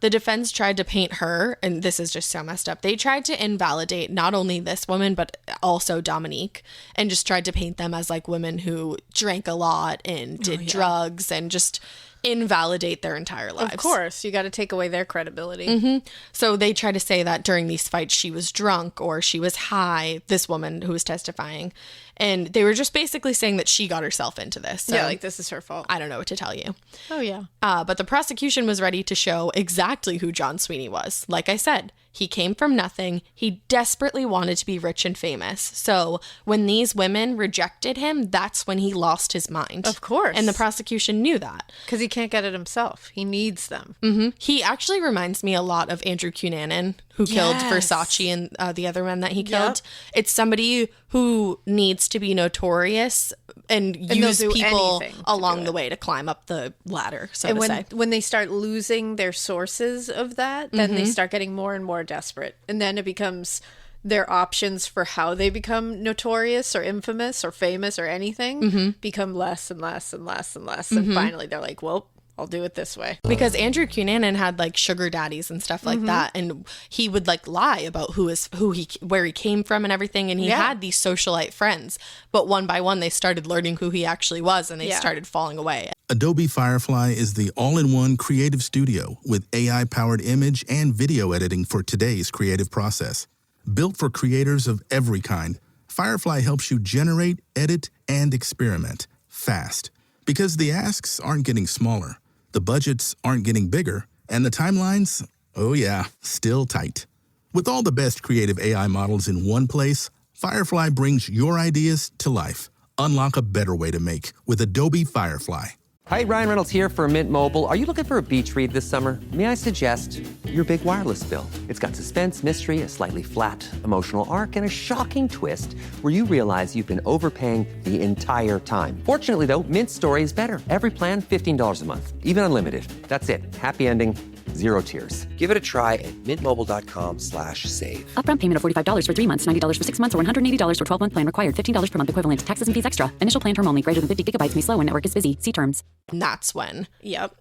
The defense tried to paint her, and this is just so messed up. They tried to invalidate not only this woman, but also Dominique, and just tried to paint them as like women who drank a lot and did drugs and just invalidate their entire lives. Of course, you got to take away their credibility. Mm-hmm. So they try to say that during these fights she was drunk or she was high, this woman who was testifying. And they were just basically saying that she got herself into this. So yeah, like this is her fault. I don't know what to tell you. Oh, yeah. But the prosecution was ready to show exactly who John Sweeney was. Like I said, he came from nothing. He desperately wanted to be rich and famous. So when these women rejected him, that's when he lost his mind. Of course. And the prosecution knew that. Because he can't get it himself. He needs them. Mm-hmm. He actually reminds me a lot of Andrew Cunanan, who killed Versace and the other men that he killed. It's somebody who needs to be notorious and use people along the way to climb up the ladder, so to say. When they start losing their sources of that, then they start getting more and more desperate. And then it becomes their options for how they become notorious or infamous or famous or anything become less and less and less and less. And finally they're like, well, I'll do it this way. Because Andrew Cunanan had like sugar daddies and stuff like that, and he would like lie about where he came from and everything, and he had these socialite friends, but one by one they started learning who he actually was, and they started falling away. Adobe Firefly is the all-in-one creative studio with AI-powered image and video editing for today's creative process. Built for creators of every kind, Firefly helps you generate, edit, and experiment fast. Because the asks aren't getting smaller, the budgets aren't getting bigger, and the timelines, oh yeah, still tight. With all the best creative AI models in one place, Firefly brings your ideas to life. Unlock a better way to make with Adobe Firefly. Hi, Ryan Reynolds here for Mint Mobile. Are you looking for a beach read this summer? May I suggest your big wireless bill? It's got suspense, mystery, a slightly flat, emotional arc, and a shocking twist where you realize you've been overpaying the entire time. Fortunately, though, Mint's story is better. Every plan, $15 a month, even unlimited. That's it. Happy ending, zero tears. Give it a try at mintmobile.com/save. Upfront payment of $45 for 3 months, $90 for 6 months, or $180 for 12-month plan required. $15 per month equivalent. Taxes and fees extra. Initial plan term only. Greater than 50 gigabytes may slow when network is busy. See terms. And that's when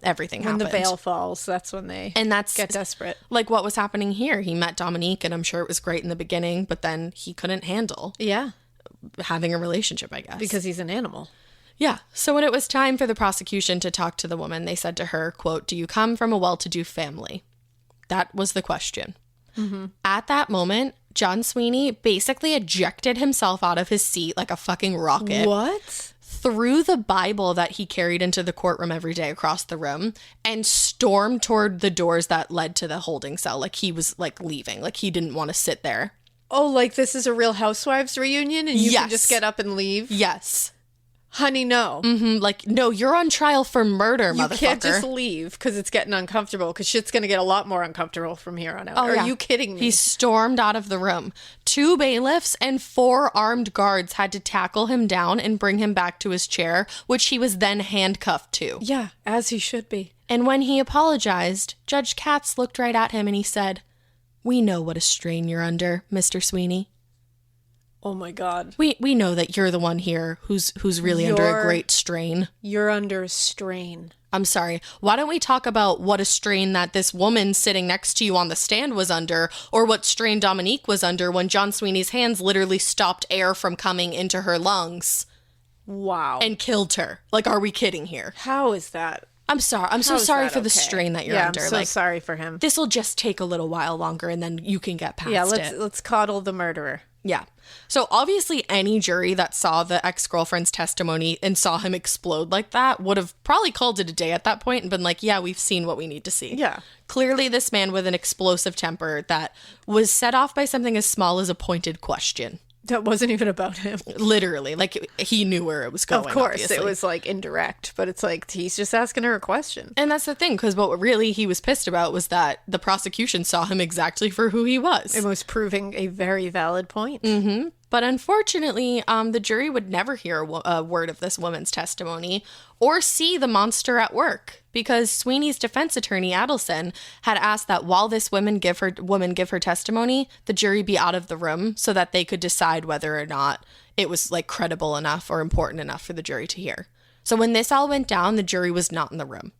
everything happened. When the veil falls, that's when they get desperate. Like what was happening here. He met Dominique, and I'm sure it was great in the beginning, but then he couldn't handle having a relationship, I guess. Because he's an animal. Yeah. So when it was time for the prosecution to talk to the woman, they said to her, quote, "Do you come from a well-to-do family?" That was the question. Mm-hmm. At that moment, John Sweeney basically ejected himself out of his seat like a fucking rocket. What? Threw the Bible that he carried into the courtroom every day across the room and stormed toward the doors that led to the holding cell. Like he was like leaving, like he didn't want to sit there. Oh, like this is a Real Housewives reunion and you can just get up and leave? Yes. Honey, no. Like, no, you're on trial for murder, You motherfucker. can't just leave because it's getting uncomfortable, because shit's going to get a lot more uncomfortable from here on out. Oh, yeah. Are you kidding me? He stormed out of the room. 2 bailiffs and 4 armed guards had to tackle him down and bring him back to his chair, which he was then handcuffed to. Yeah, as he should be. And when he apologized, Judge Katz looked right at him and he said, "We know what a strain you're under, Mr. Sweeney. Oh my God. We know that you're the one here who's really under a great strain. You're under a strain." I'm sorry. Why don't we talk about what a strain that this woman sitting next to you on the stand was under, or what strain Dominique was under when John Sweeney's hands literally stopped air from coming into her lungs Wow. and killed her? Like, are we kidding here? How is that? I'm sorry. I'm so How is sorry that for the okay? strain that you're Yeah, under. I'm so like, sorry for him. this will just take a little while longer and then you can get past Yeah, it. let's coddle the murderer. Yeah. So obviously any jury that saw the ex-girlfriend's testimony and saw him explode like that would have probably called it a day at that point and been like, yeah, we've seen what we need to see. Yeah. Clearly this man with an explosive temper that was set off by something as small as a pointed question. That wasn't even about him. Literally. Like, he knew where it was going, Of course, obviously. it was like indirect, but it's like he's just asking her a question. And that's the thing, because what really he was pissed about was that the prosecution saw him exactly for who he was. It was proving a very valid point. But unfortunately, the jury would never hear a word of this woman's testimony or see the monster at work, because Sweeney's defense attorney, Adelson, had asked that while this woman give her testimony, the jury be out of the room so that they could decide whether or not it was like credible enough or important enough for the jury to hear. So when this all went down, the jury was not in the room.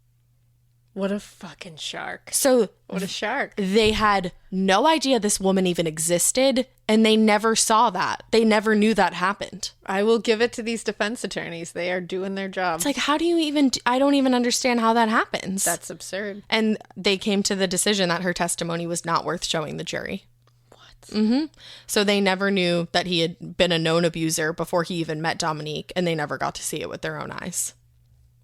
What a fucking shark. So What a shark. they had no idea this woman even existed, and they never saw that. They never knew that happened. I will give it to these defense attorneys. They are doing their job. It's like, how do you even, I don't even understand how that happens. That's absurd. And they came to the decision that her testimony was not worth showing the jury. What? So they never knew that he had been a known abuser before he even met Dominique, and they never got to see it with their own eyes.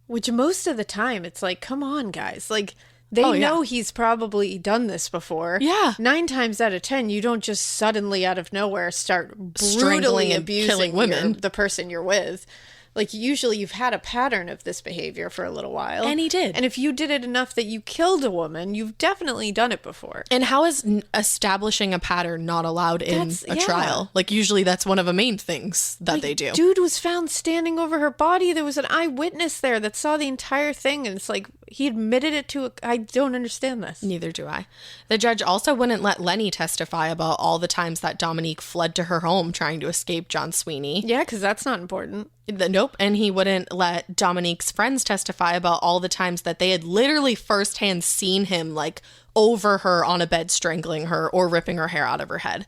Which most of the time, it's like, come on, guys. Like, they Oh, yeah. know he's probably done this before. Yeah. 9 times out of 10, you don't just suddenly out of nowhere start Strangling brutally and abusing killing women. the person you're with. Like, usually you've had a pattern of this behavior for a little while. And he did. And if you did it enough that you killed a woman, you've definitely done it before. And how is establishing a pattern not allowed in That's- a yeah. trial? Like, usually that's one of the main things that they do. Dude was found standing over her body. There was an eyewitness there that saw the entire thing. And it's like, he admitted it to I don't understand this. Neither do I. The judge also wouldn't let Lenny testify about all the times that Dominique fled to her home trying to escape John Sweeney. Yeah, because that's not important. Nope. And he wouldn't let Dominique's friends testify about all the times that they had literally firsthand seen him like over her on a bed strangling her or ripping her hair out of her head.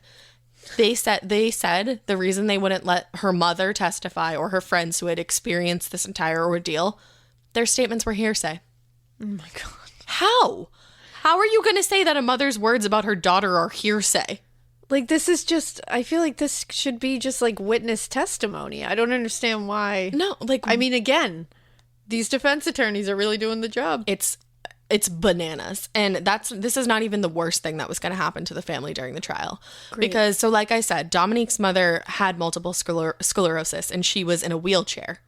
They said the reason they wouldn't let her mother testify or her friends who had experienced this entire ordeal, their statements were hearsay. Oh my God. How? How are you going to say that a mother's words about her daughter are hearsay? Like, this is just, I feel like this should be just like witness testimony. I don't understand why. No, like, I mean, again, these defense attorneys are really doing the job. it's bananas. And this is not even the worst thing that was going to happen to the family during the trial. Because, so like I said, Dominique's mother had multiple sclerosis and she was in a wheelchair.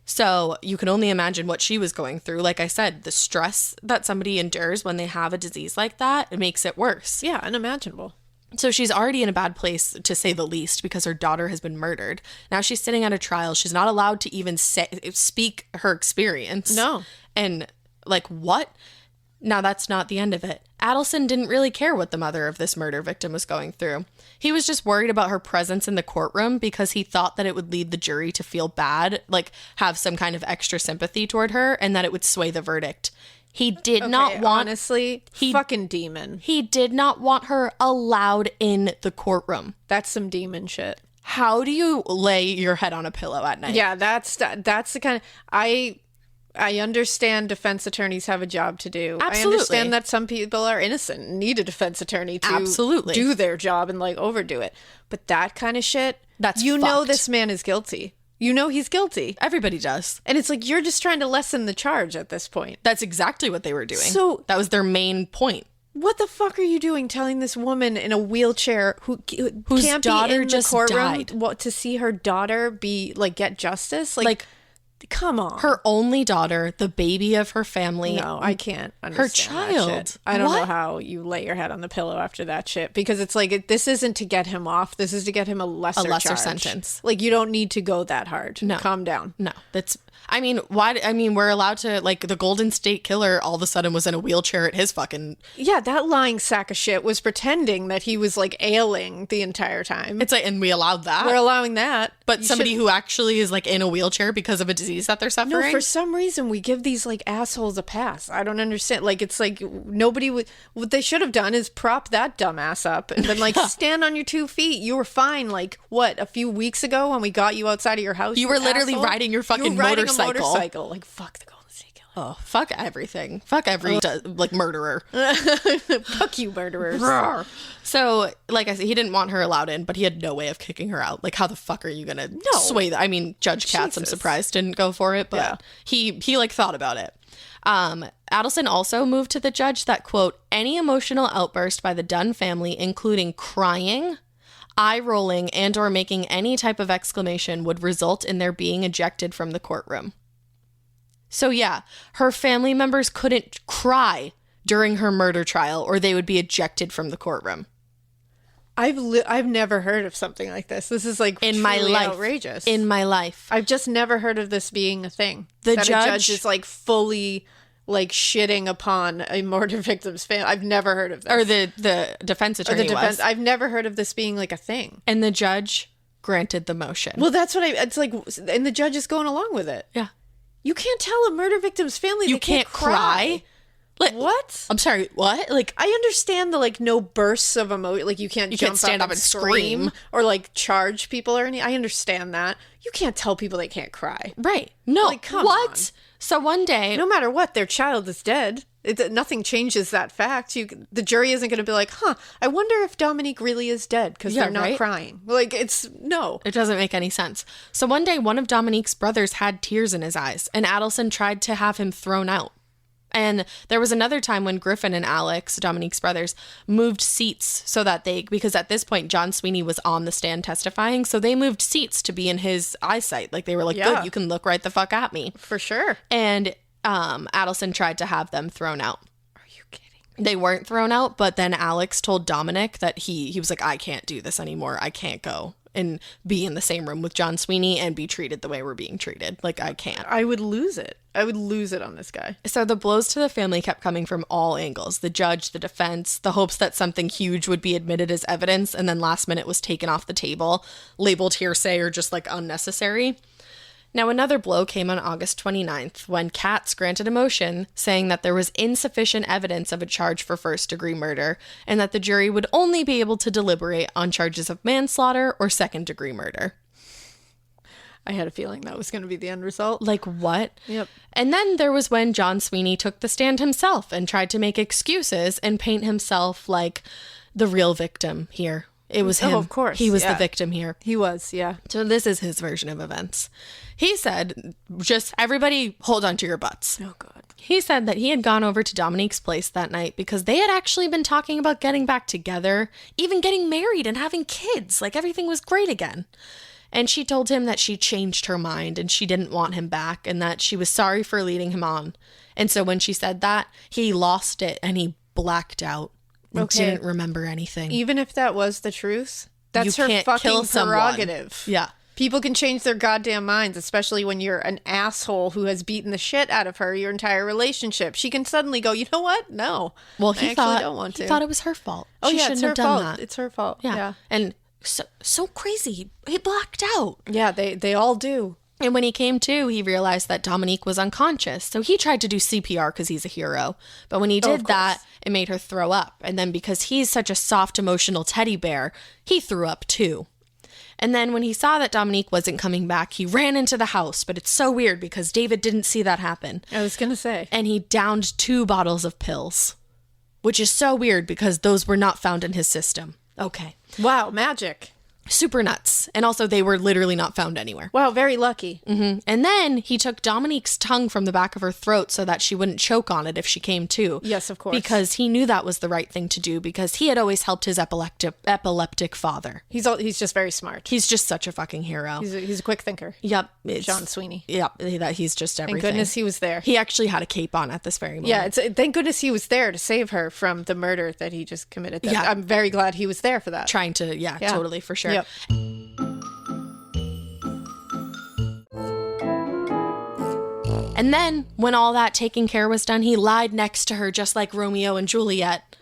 So you can only imagine what she was going through. Like I said, the stress that somebody endures when they have a disease like that, it makes it worse. Yeah, unimaginable. So she's already in a bad place, to say the least, because her daughter has been murdered. Now she's sitting at a trial. She's not allowed to even speak her experience. No. And like, what? Now that's not the end of it. Adelson didn't really care what the mother of this murder victim was going through. He was just worried about her presence in the courtroom because he thought that it would lead the jury to feel bad, like have some kind of extra sympathy toward her, and that it would sway the verdict. He did not want... Honestly, fucking demon. He did not want her allowed in the courtroom. That's some demon shit. How do you lay your head on a pillow at night? Yeah, that's the kind of... I understand defense attorneys have a job to do. Absolutely. I understand that some people are innocent and need a defense attorney to Absolutely. do their job and like overdo it. But that kind of shit, That's you know fucked. this man is guilty. You know he's guilty. Everybody does. And it's like you're just trying to lessen the charge at this point. That's exactly what they were doing. So- that was their main point. What the fuck are you doing telling this woman in a wheelchair whose Whose can't daughter be in just the courtroom died. to see her daughter be like get justice? Like Come on. Her only daughter, the baby of her family. No, I can't understand her child. that shit. I don't know how you lay your head on the pillow after that shit, because it's like, this isn't to get him off. This is to get him a lesser charge. Sentence. Like, you don't need to go that hard. No. Calm down. No, that's... I mean, why? I mean, we're allowed to, like, the Golden State Killer all of a sudden was in a wheelchair at his fucking... Yeah, that lying sack of shit was pretending that he was, like, ailing the entire time. It's like, and we allowed that. We're allowing that. But somebody who actually is, like, in a wheelchair because of a disease that they're suffering? No, for some reason, we give these, like, assholes a pass. I don't understand. Like, it's like, nobody would... What they should have done is prop that dumbass up and been like, stand on your 2 feet. You were fine, like, what, a few weeks ago when we got you outside of your house? You were literally riding your fucking motorcycle. Like, fuck the Golden State Killer. Oh, fuck everything. Fuck every, like, murderer. Fuck you, murderers. So, like I said, he didn't want her allowed in, but he had no way of kicking her out. Like, how the fuck are you gonna sway that? I mean, Judge Katz, I'm surprised, didn't go for it, but he like, thought about it. Adelson also moved to the judge that, quote, any emotional outburst by the Dunne family, including crying, eye rolling, and or making any type of exclamation, would result in their being ejected from the courtroom. So yeah, her family members couldn't cry during her murder trial or they would be ejected from the courtroom. I've never heard of something like this. This is like in my life, outrageous. In my life, I've just never heard of this being a thing. The that judge is like fully like shitting upon a murder victim's family. I've never heard of this. Or the defense attorney was. I've never heard of this being like a thing. And the judge granted the motion. Well, that's what it's like, and the judge is going along with it. Yeah. You can't tell a murder victim's family you can't cry. Like, what? I'm sorry, what? Like, I understand the, like, no bursts of emotion. Like, you can't stand up and scream. Or, like, charge people or anything. I understand that. You can't tell people they can't cry. Right. No. Like, come what? on. So one day... No matter what, their child is dead. Nothing changes that fact. The jury isn't going to be like, I wonder if Dominik really is dead because they're not crying. Like, no. It doesn't make any sense. So one day, one of Dominik's brothers had tears in his eyes, and Adelson tried to have him thrown out. And there was another time when Griffin and Alex, Dominik's brothers, moved seats so that because at this point, John Sweeney was on the stand testifying, so they moved seats to be in his eyesight. Like, they were like, good, you can look right the fuck at me. For sure. And Adelson tried to have them thrown out. Are you kidding? They weren't thrown out, but then Alex told Dominik that he was like, I can't do this anymore. I can't go and be in the same room with John Sweeney and be treated the way we're being treated. Like, I can't. I would lose it. I would lose it on this guy. So the blows to the family kept coming from all angles. The judge, the defense, the hopes that something huge would be admitted as evidence and then last minute was taken off the table, labeled hearsay or just like unnecessary. Now, another blow came on August 29th when Katz granted a motion saying that there was insufficient evidence of a charge for first-degree murder and that the jury would only be able to deliberate on charges of manslaughter or second-degree murder. I had a feeling that was going to be the end result. Like, what? Yep. And then there was when John Sweeney took the stand himself and tried to make excuses and paint himself like the real victim here. It was him. Oh, of course. He was the victim here. He was, yeah. So this is his version of events. He said, just everybody hold on to your butts. Oh, God. He said that he had gone over to Dominik's place that night because they had actually been talking about getting back together, even getting married and having kids. Like, everything was great again. And she told him that she changed her mind and she didn't want him back and that she was sorry for leading him on. And so when she said that, he lost it and he blacked out. Didn't remember anything. Even if that was the truth, that's her fucking prerogative. Yeah. People can change their goddamn minds, especially when you're an asshole who has beaten the shit out of her your entire relationship. She can suddenly go, you know what? No. Well, I actually don't want to. He thought it was her fault. Oh, she yeah, shouldn't it's her have done fault. that. It's her fault. Yeah. And so crazy. He blacked out. Yeah, they all do. And when he came to, he realized that Dominik was unconscious. So he tried to do CPR because he's a hero. But when he did that, it made her throw up. And then because he's such a soft, emotional teddy bear, he threw up too. And then when he saw that Dominik wasn't coming back, he ran into the house. But it's so weird because David didn't see that happen. I was going to say. And he downed 2 bottles of pills, which is so weird because those were not found in his system. Okay. Wow, magic. Super nuts. And also, they were literally not found anywhere. Wow, very lucky. And then he took Dominique's tongue from the back of her throat so that she wouldn't choke on it if she came to. Yes, of course. Because he knew that was the right thing to do, because he had always helped his epileptic father. He's just very smart. He's just such a fucking hero. He's a quick thinker. Yep. John Sweeney. Yep. That he's just everything. Thank goodness he was there. He actually had a cape on at this very moment. Yeah, thank goodness he was there to save her from the murder that he just committed. Yeah. I'm very glad he was there for that. Trying to, totally, for sure. Yep. And then, when all that taking care was done, he lied next to her just like Romeo and Juliet.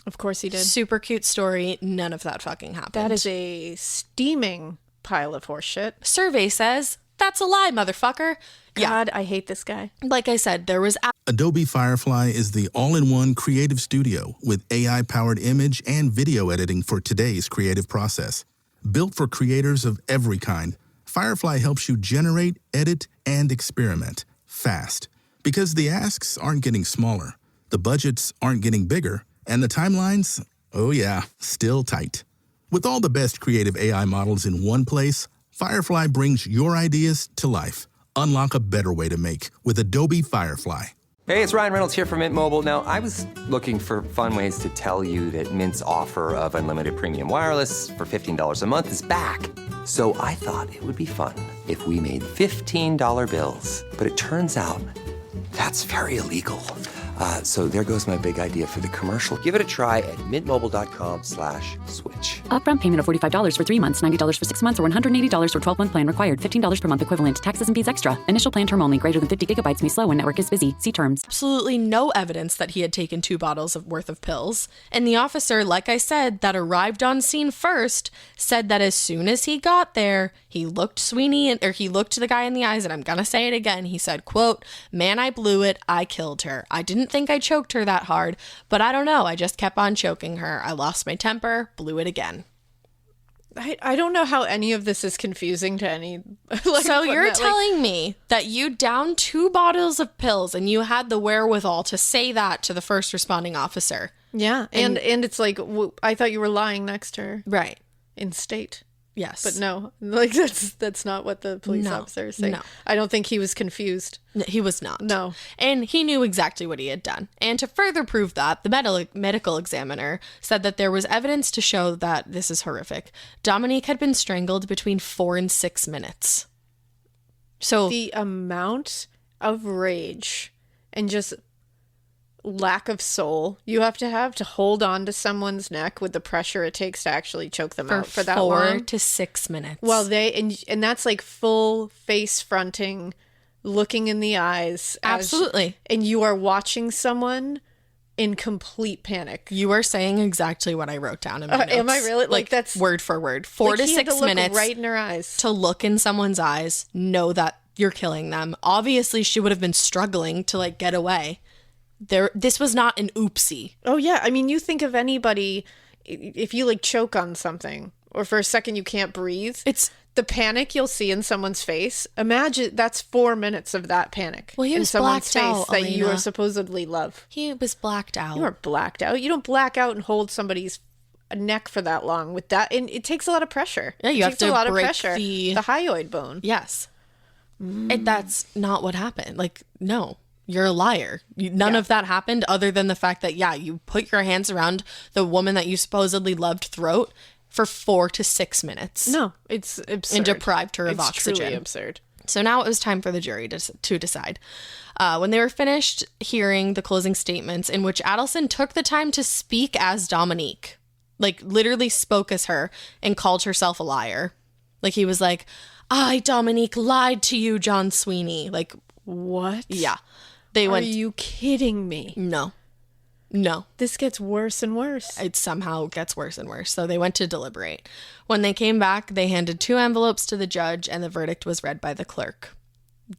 Of course he did. Super cute story. None of that fucking happened. That is a steaming pile of horseshit. Survey says, that's a lie, motherfucker. God, I hate this guy. Like I said, there was... Adobe Firefly is the all-in-one creative studio with AI-powered image and video editing for today's creative process. Built for creators of every kind, Firefly helps you generate, edit, and experiment fast. Because the asks aren't getting smaller, the budgets aren't getting bigger, and the timelines, oh yeah, still tight. With all the best creative AI models in one place, Firefly brings your ideas to life. Unlock a better way to make with Adobe Firefly. Hey, it's Ryan Reynolds here from Mint Mobile. Now, I was looking for fun ways to tell you that Mint's offer of unlimited premium wireless for $15 a month is back. So I thought it would be fun if we made $15 bills. But it turns out that's very illegal. So there goes my big idea for the commercial. Give it a try at mintmobile.com/switch. Upfront payment of $45 for 3 months, $90 for 6 months, or $180 for 12-month plan required. $15 per month equivalent. Taxes and fees extra. Initial plan term only. Greater than 50 gigabytes may slow when network is busy. See terms. Absolutely no evidence that he had taken 2 bottles worth of pills. And the officer, like I said, that arrived on scene first, said that as soon as he got there, he looked he looked the guy in the eyes, and I'm gonna say it again. He said, quote, "Man, I blew it. I killed her. I didn't think I choked her that hard, but I don't know. I just kept on choking her. I lost my temper, blew it again." I don't know how any of this is confusing to any... So you're telling me that you downed 2 bottles of pills and you had the wherewithal to say that to the first responding officer? Yeah, and it's like, I thought you were lying next to her. Right. In state. Yes. But no, like that's not what the police officer is saying. No. I don't think he was confused. No, he was not. No. And he knew exactly what he had done. And to further prove that, the medical examiner said that there was evidence to show that, this is horrific, Dominik had been strangled between 4 and 6 minutes. So the amount of rage and just lack of soul you have to hold on to someone's neck with the pressure it takes to actually choke them out for that 4 long. to 6 minutes. Well, and that's like full face fronting, looking in the eyes. Absolutely. And you are watching someone in complete panic. You are saying exactly what I wrote down in my notes. Am I really? Like that's word for word. 4 to 6 minutes. Right in her eyes. To look in someone's eyes, know that you're killing them. Obviously, she would have been struggling to like get away. This was not an oopsie. Oh yeah, I mean, you think of anybody, if you like choke on something or for a second you can't breathe, it's the panic you'll see in someone's face. Imagine that's 4 minutes of that panic. Well, he was in someone's blacked face out, that you Alaina. are supposedly love. He was blacked out. You are blacked out. You don't black out and hold somebody's neck for that long with that, and it takes a lot of pressure. Yeah, you have to a lot break of pressure. The hyoid bone. Yes, and that's not what happened. Like, no. You're a liar. None of that happened other than the fact that, you put your hands around the woman that you supposedly loved throat for 4 to 6 minutes. No, it's absurd. And deprived her of it's oxygen. Truly absurd. So now it was time for the jury to decide. When they were finished hearing the closing statements, in which Adelson took the time to speak as Dominique, like literally spoke as her and called herself a liar. Like he was like, "I, Dominique, lied to you, John Sweeney." Like, what? Yeah. Are you kidding me? No. This gets worse and worse. It somehow gets worse and worse. So they went to deliberate. When they came back, they handed 2 envelopes to the judge, and the verdict was read by the clerk.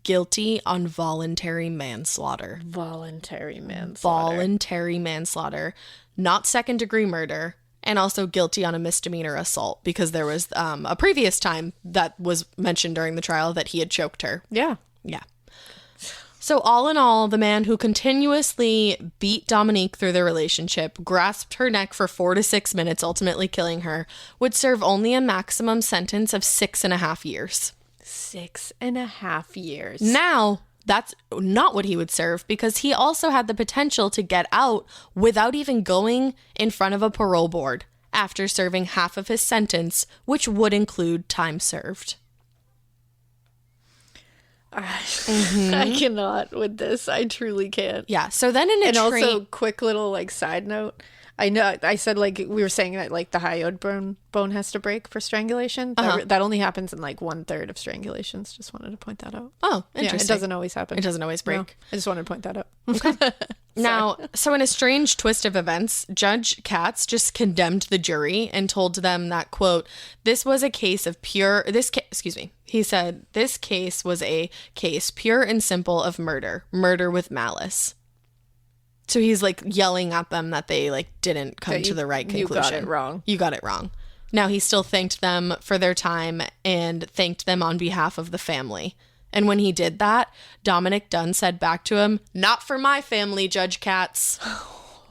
Guilty on voluntary manslaughter. Voluntary manslaughter. Not second-degree murder. And also guilty on a misdemeanor assault, because there was a previous time that was mentioned during the trial that he had choked her. Yeah. Yeah. So all in all, the man who continuously beat Dominique through their relationship, grasped her neck for 4 to 6 minutes, ultimately killing her, would serve only a maximum sentence of 6.5 years. 6.5 years. Now, that's not what he would serve, because he also had the potential to get out without even going in front of a parole board after serving half of his sentence, which would include time served. I cannot with this. I truly can't. Yeah. So then also, quick little like side note. I know I said like we were saying that like the hyoid bone has to break for strangulation. That only happens in like 1/3 of strangulations. Just wanted to point that out. Oh, interesting. Yeah, it doesn't always happen. It doesn't always break. No, I just wanted to point that out. Okay. Now, so in a strange twist of events, Judge Katz just condemned the jury and told them that, quote, this was a case of he said, this case was a case pure and simple of murder with malice. So he's like yelling at them that they like didn't come to the right conclusion. You got it wrong. You got it wrong. Now he still thanked them for their time and thanked them on behalf of the family. And when he did that, Dominique Dunne said back to him, not for my family, Judge Katz.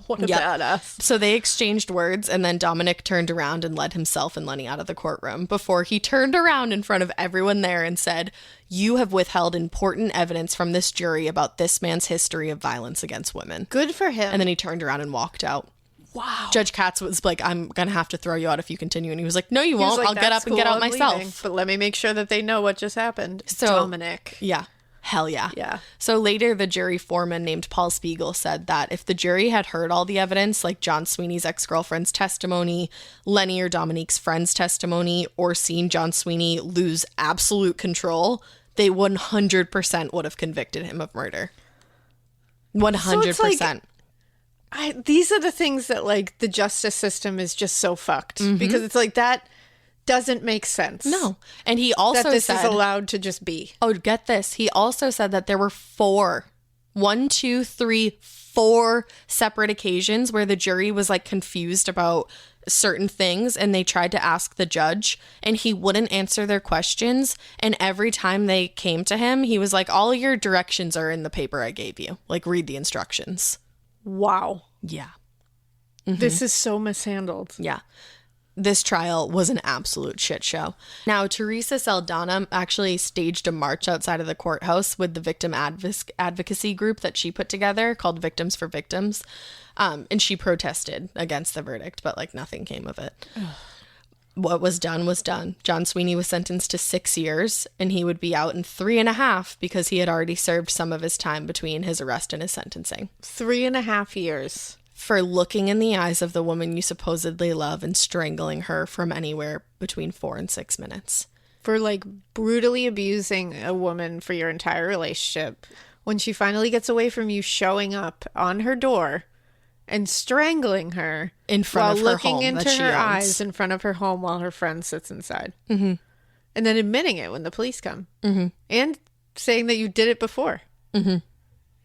What a badass. So they exchanged words, and then Dominic turned around and led himself and Lenny out of the courtroom before he turned around in front of everyone there and said, you have withheld important evidence from this jury about this man's history of violence against women. Good for him. And then he turned around and walked out. Wow. Judge Katz was like, I'm going to have to throw you out if you continue. And he was like, no, you won't. Like, I'll get up and get out myself. Leaving, but let me make sure that they know what just happened. So, Dominic. Yeah. Hell yeah. Yeah. So later, the jury foreman named Paul Spiegel said that if the jury had heard all the evidence, like John Sweeney's ex-girlfriend's testimony, Lenny or Dominique's friend's testimony, or seen John Sweeney lose absolute control, they 100% would have convicted him of murder. 100%. So it's like, these are the things that like the justice system is just so fucked because it's like that doesn't make sense. No. And he also that this said, is allowed to just be. Oh, get this. He also said that there were 4 separate occasions where the jury was like confused about certain things and they tried to ask the judge and he wouldn't answer their questions. And every time they came to him, he was like, all your directions are in the paper I gave you. Like, read the instructions. Wow. Yeah. This is so mishandled. Yeah. This trial was an absolute shit show. Now, Teresa Saldana actually staged a march outside of the courthouse with the victim advocacy group that she put together called Victims for Victims. And she protested against the verdict, but like nothing came of it. What was done was done. John Sweeney was sentenced to 6 years and he would be out in 3.5 because he had already served some of his time between his arrest and his sentencing. 3.5 years. For looking in the eyes of the woman you supposedly love and strangling her from anywhere between 4 and 6 minutes. For like brutally abusing a woman for your entire relationship. When she finally gets away from you, showing up on her door and strangling her in front of her home, while looking into her owns. eyes in front of her home while her friend sits inside. Mm-hmm. And then admitting it when the police come. Mm-hmm. And saying that you did it before. Mm-hmm.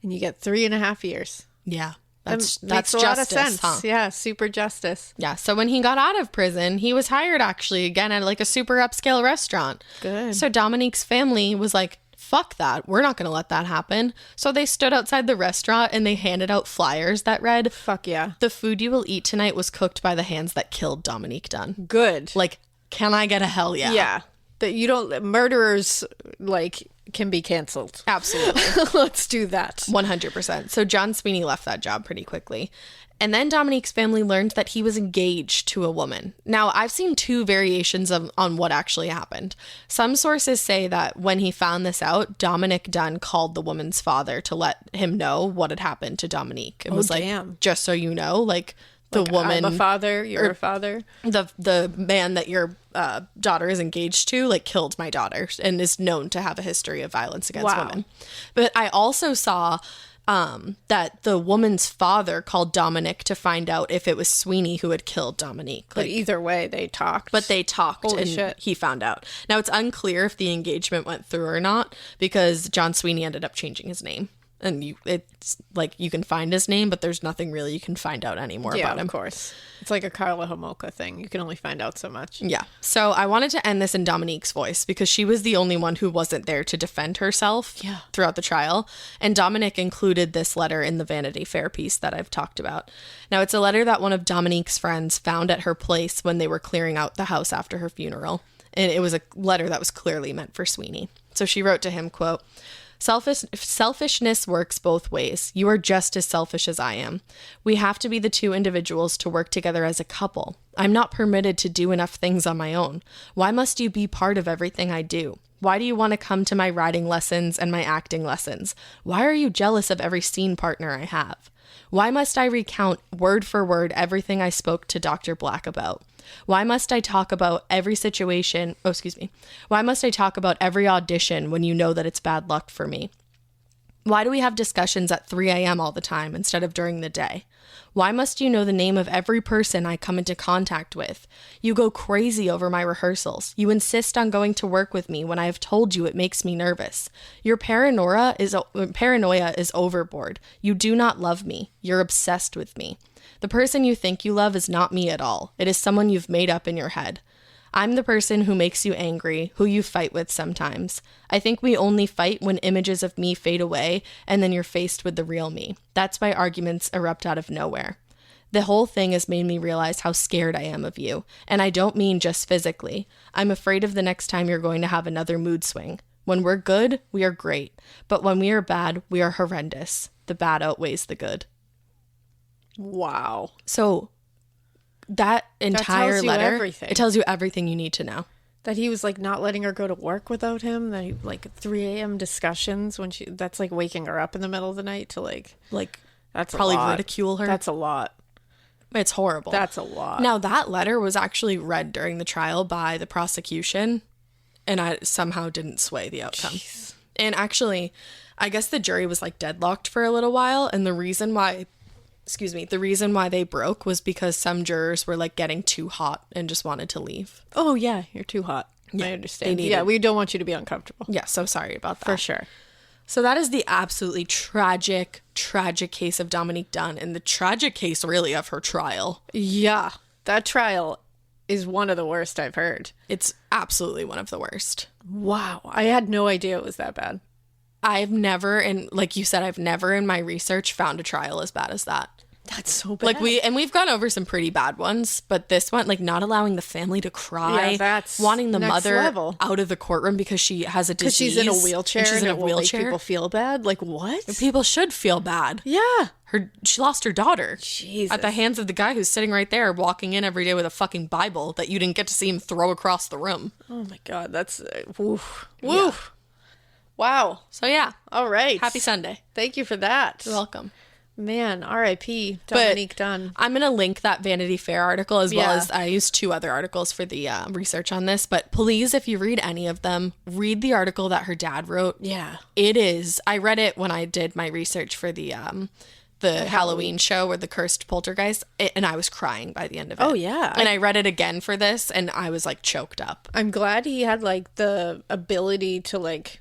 And you get 3.5 years. Yeah. That's makes a justice, lot of sense. huh? Yeah, super justice. Yeah, so when he got out of prison, he was hired actually again at like a super upscale restaurant. Good. So Dominique's family was like, fuck that. We're not going to let that happen. So they stood outside the restaurant and they handed out flyers that read, fuck yeah. The food you will eat tonight was cooked by the hands that killed Dominique Dunne. Good. Like, can I get a hell yeah? Yeah. That you don't, murderers like can be canceled. Absolutely. Let's do that. 100%. So John Sweeney left that job pretty quickly. And then Dominique's family learned that he was engaged to a woman. Now, I've seen 2 variations on what actually happened. Some sources say that when he found this out, Dominique Dunne called the woman's father to let him know what had happened to Dominique. It was like, damn. Just so you know, like the like, woman... I'm a father, you're a father. The man that your daughter is engaged to, like, killed my daughter and is known to have a history of violence against women. But I also saw... that the woman's father called Dominik to find out if it was Sweeney who had killed Dominique. But either way, they talked. But they talked. Holy and shit. He found out. Now, it's unclear if the engagement went through or not because John Sweeney ended up changing his name. And it's like you can find his name, but there's nothing really you can find out anymore about him. Yeah, of course. It's like a Carla Homolka thing. You can only find out so much. Yeah. So I wanted to end this in Dominique's voice because she was the only one who wasn't there to defend herself throughout the trial. And Dominik included this letter in the Vanity Fair piece that I've talked about. Now, it's a letter that one of Dominique's friends found at her place when they were clearing out the house after her funeral. And it was a letter that was clearly meant for Sweeney. So she wrote to him, quote, Selfishness works both ways. You are just as selfish as I am. We have to be the two individuals to work together as a couple. I'm not permitted to do enough things on my own. Why must you be part of everything I do? Why do you want to come to my writing lessons and my acting lessons? Why are you jealous of every scene partner I have? Why must I recount word for word everything I spoke to Dr. Black about? Why must I talk about every situation? Why must I talk about every audition when you know that it's bad luck for me? Why do we have discussions at 3 a.m. all the time instead of during the day? Why must you know the name of every person I come into contact with? You go crazy over my rehearsals. You insist on going to work with me when I have told you it makes me nervous. Your paranoia is overboard. You do not love me. You're obsessed with me. The person you think you love is not me at all. It is someone you've made up in your head. I'm the person who makes you angry, who you fight with sometimes. I think we only fight when images of me fade away and then you're faced with the real me. That's why arguments erupt out of nowhere. The whole thing has made me realize how scared I am of you. And I don't mean just physically. I'm afraid of the next time you're going to have another mood swing. When we're good, we are great. But when we are bad, we are horrendous. The bad outweighs the good. Wow. So that entire letter, everything. It tells you everything you need to know. That he was like not letting her go to work without him. That he like 3 a.m. discussions when that's like waking her up in the middle of the night to like that's probably a lot. ridicule her. That's a lot. It's horrible. That's a lot. Now that letter was actually read during the trial by the prosecution, and I somehow didn't sway the outcome. Jeez. And actually, I guess the jury was like deadlocked for a little while, and the reason why they broke was because some jurors were like getting too hot and just wanted to leave. Oh yeah, you're too hot. Yeah, I understand. Yeah, we don't want you to be uncomfortable. Yeah, so sorry about that. For sure. So that is the absolutely tragic case of Dominique Dunne, and the tragic case really of her trial. Yeah, that trial is one of the worst I've heard. It's absolutely one of the worst. Wow, I had no idea it was that bad. I've never, and like you said, I've never in my research found a trial as bad as that. That's so bad. Like we've gone over some pretty bad ones, but this one, like not allowing the family to cry, wanting the mother out of the courtroom because she has a disease. Because she's in a wheelchair. She's in a wheelchair. Make people feel bad. Like what? People should feel bad. Yeah. She lost her daughter. Jesus. At the hands of the guy who's sitting right there, walking in every day with a fucking Bible that you didn't get to see him throw across the room. Oh my God, that's woof. Yeah. Wow. So yeah. All right. Happy Sunday. Thank you for that. You're welcome. Man, R.I.P. Dominique Dunne. I'm going to link that Vanity Fair article as well as I used 2 other articles for the research on this. But please, if you read any of them, read the article that her dad wrote. Yeah. It is. I read it when I did my research for the Halloween show or the cursed Poltergeist, and I was crying by the end of it. Oh, yeah. And I read it again for this, and I was like choked up. I'm glad he had like the ability to like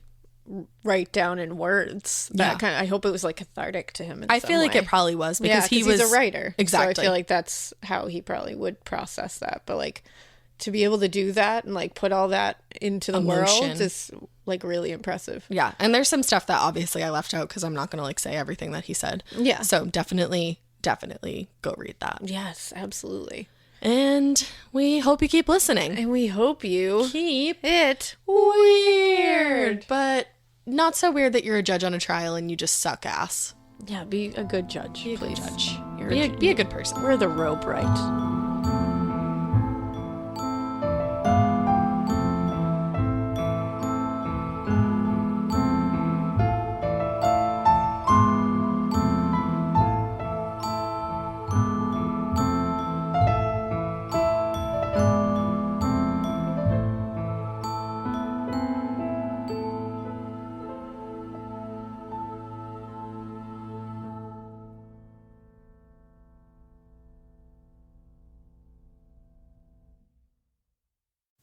write down in words. I hope it was like cathartic to him. I feel like it probably was because he's a writer. Exactly. So I feel like that's how he probably would process that. But like to be able to do that and like put all that into the world is like really impressive. Yeah. And there's some stuff that obviously I left out because I'm not going to like say everything that he said. Yeah. So definitely go read that. Yes, absolutely. And we hope you keep listening. And we hope you keep it weird. But not so weird that you're a judge on a trial and you just suck ass. Yeah, be a good judge, please. Be a good judge. Be a good person. We're the rope right.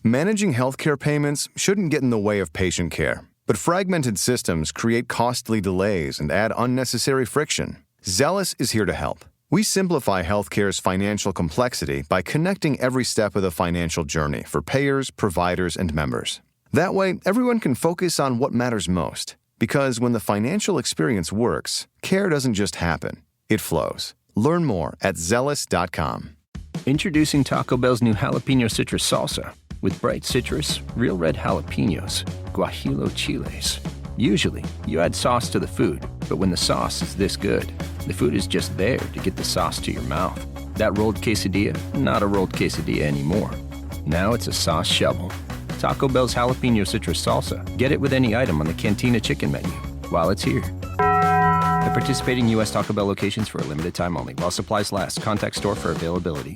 Managing healthcare payments shouldn't get in the way of patient care. But fragmented systems create costly delays and add unnecessary friction. Zealous is here to help. We simplify healthcare's financial complexity by connecting every step of the financial journey for payers, providers, and members. That way, everyone can focus on what matters most. Because when the financial experience works, care doesn't just happen, it flows. Learn more at zealous.com. Introducing Taco Bell's new jalapeno citrus salsa. With bright citrus, real red jalapenos, guajillo chiles. Usually, you add sauce to the food, but when the sauce is this good, the food is just there to get the sauce to your mouth. That rolled quesadilla, not a rolled quesadilla anymore. Now it's a sauce shovel. Taco Bell's jalapeno citrus salsa. Get it with any item on the Cantina chicken menu while it's here. At participating U.S. Taco Bell locations for a limited time only. While supplies last, contact store for availability.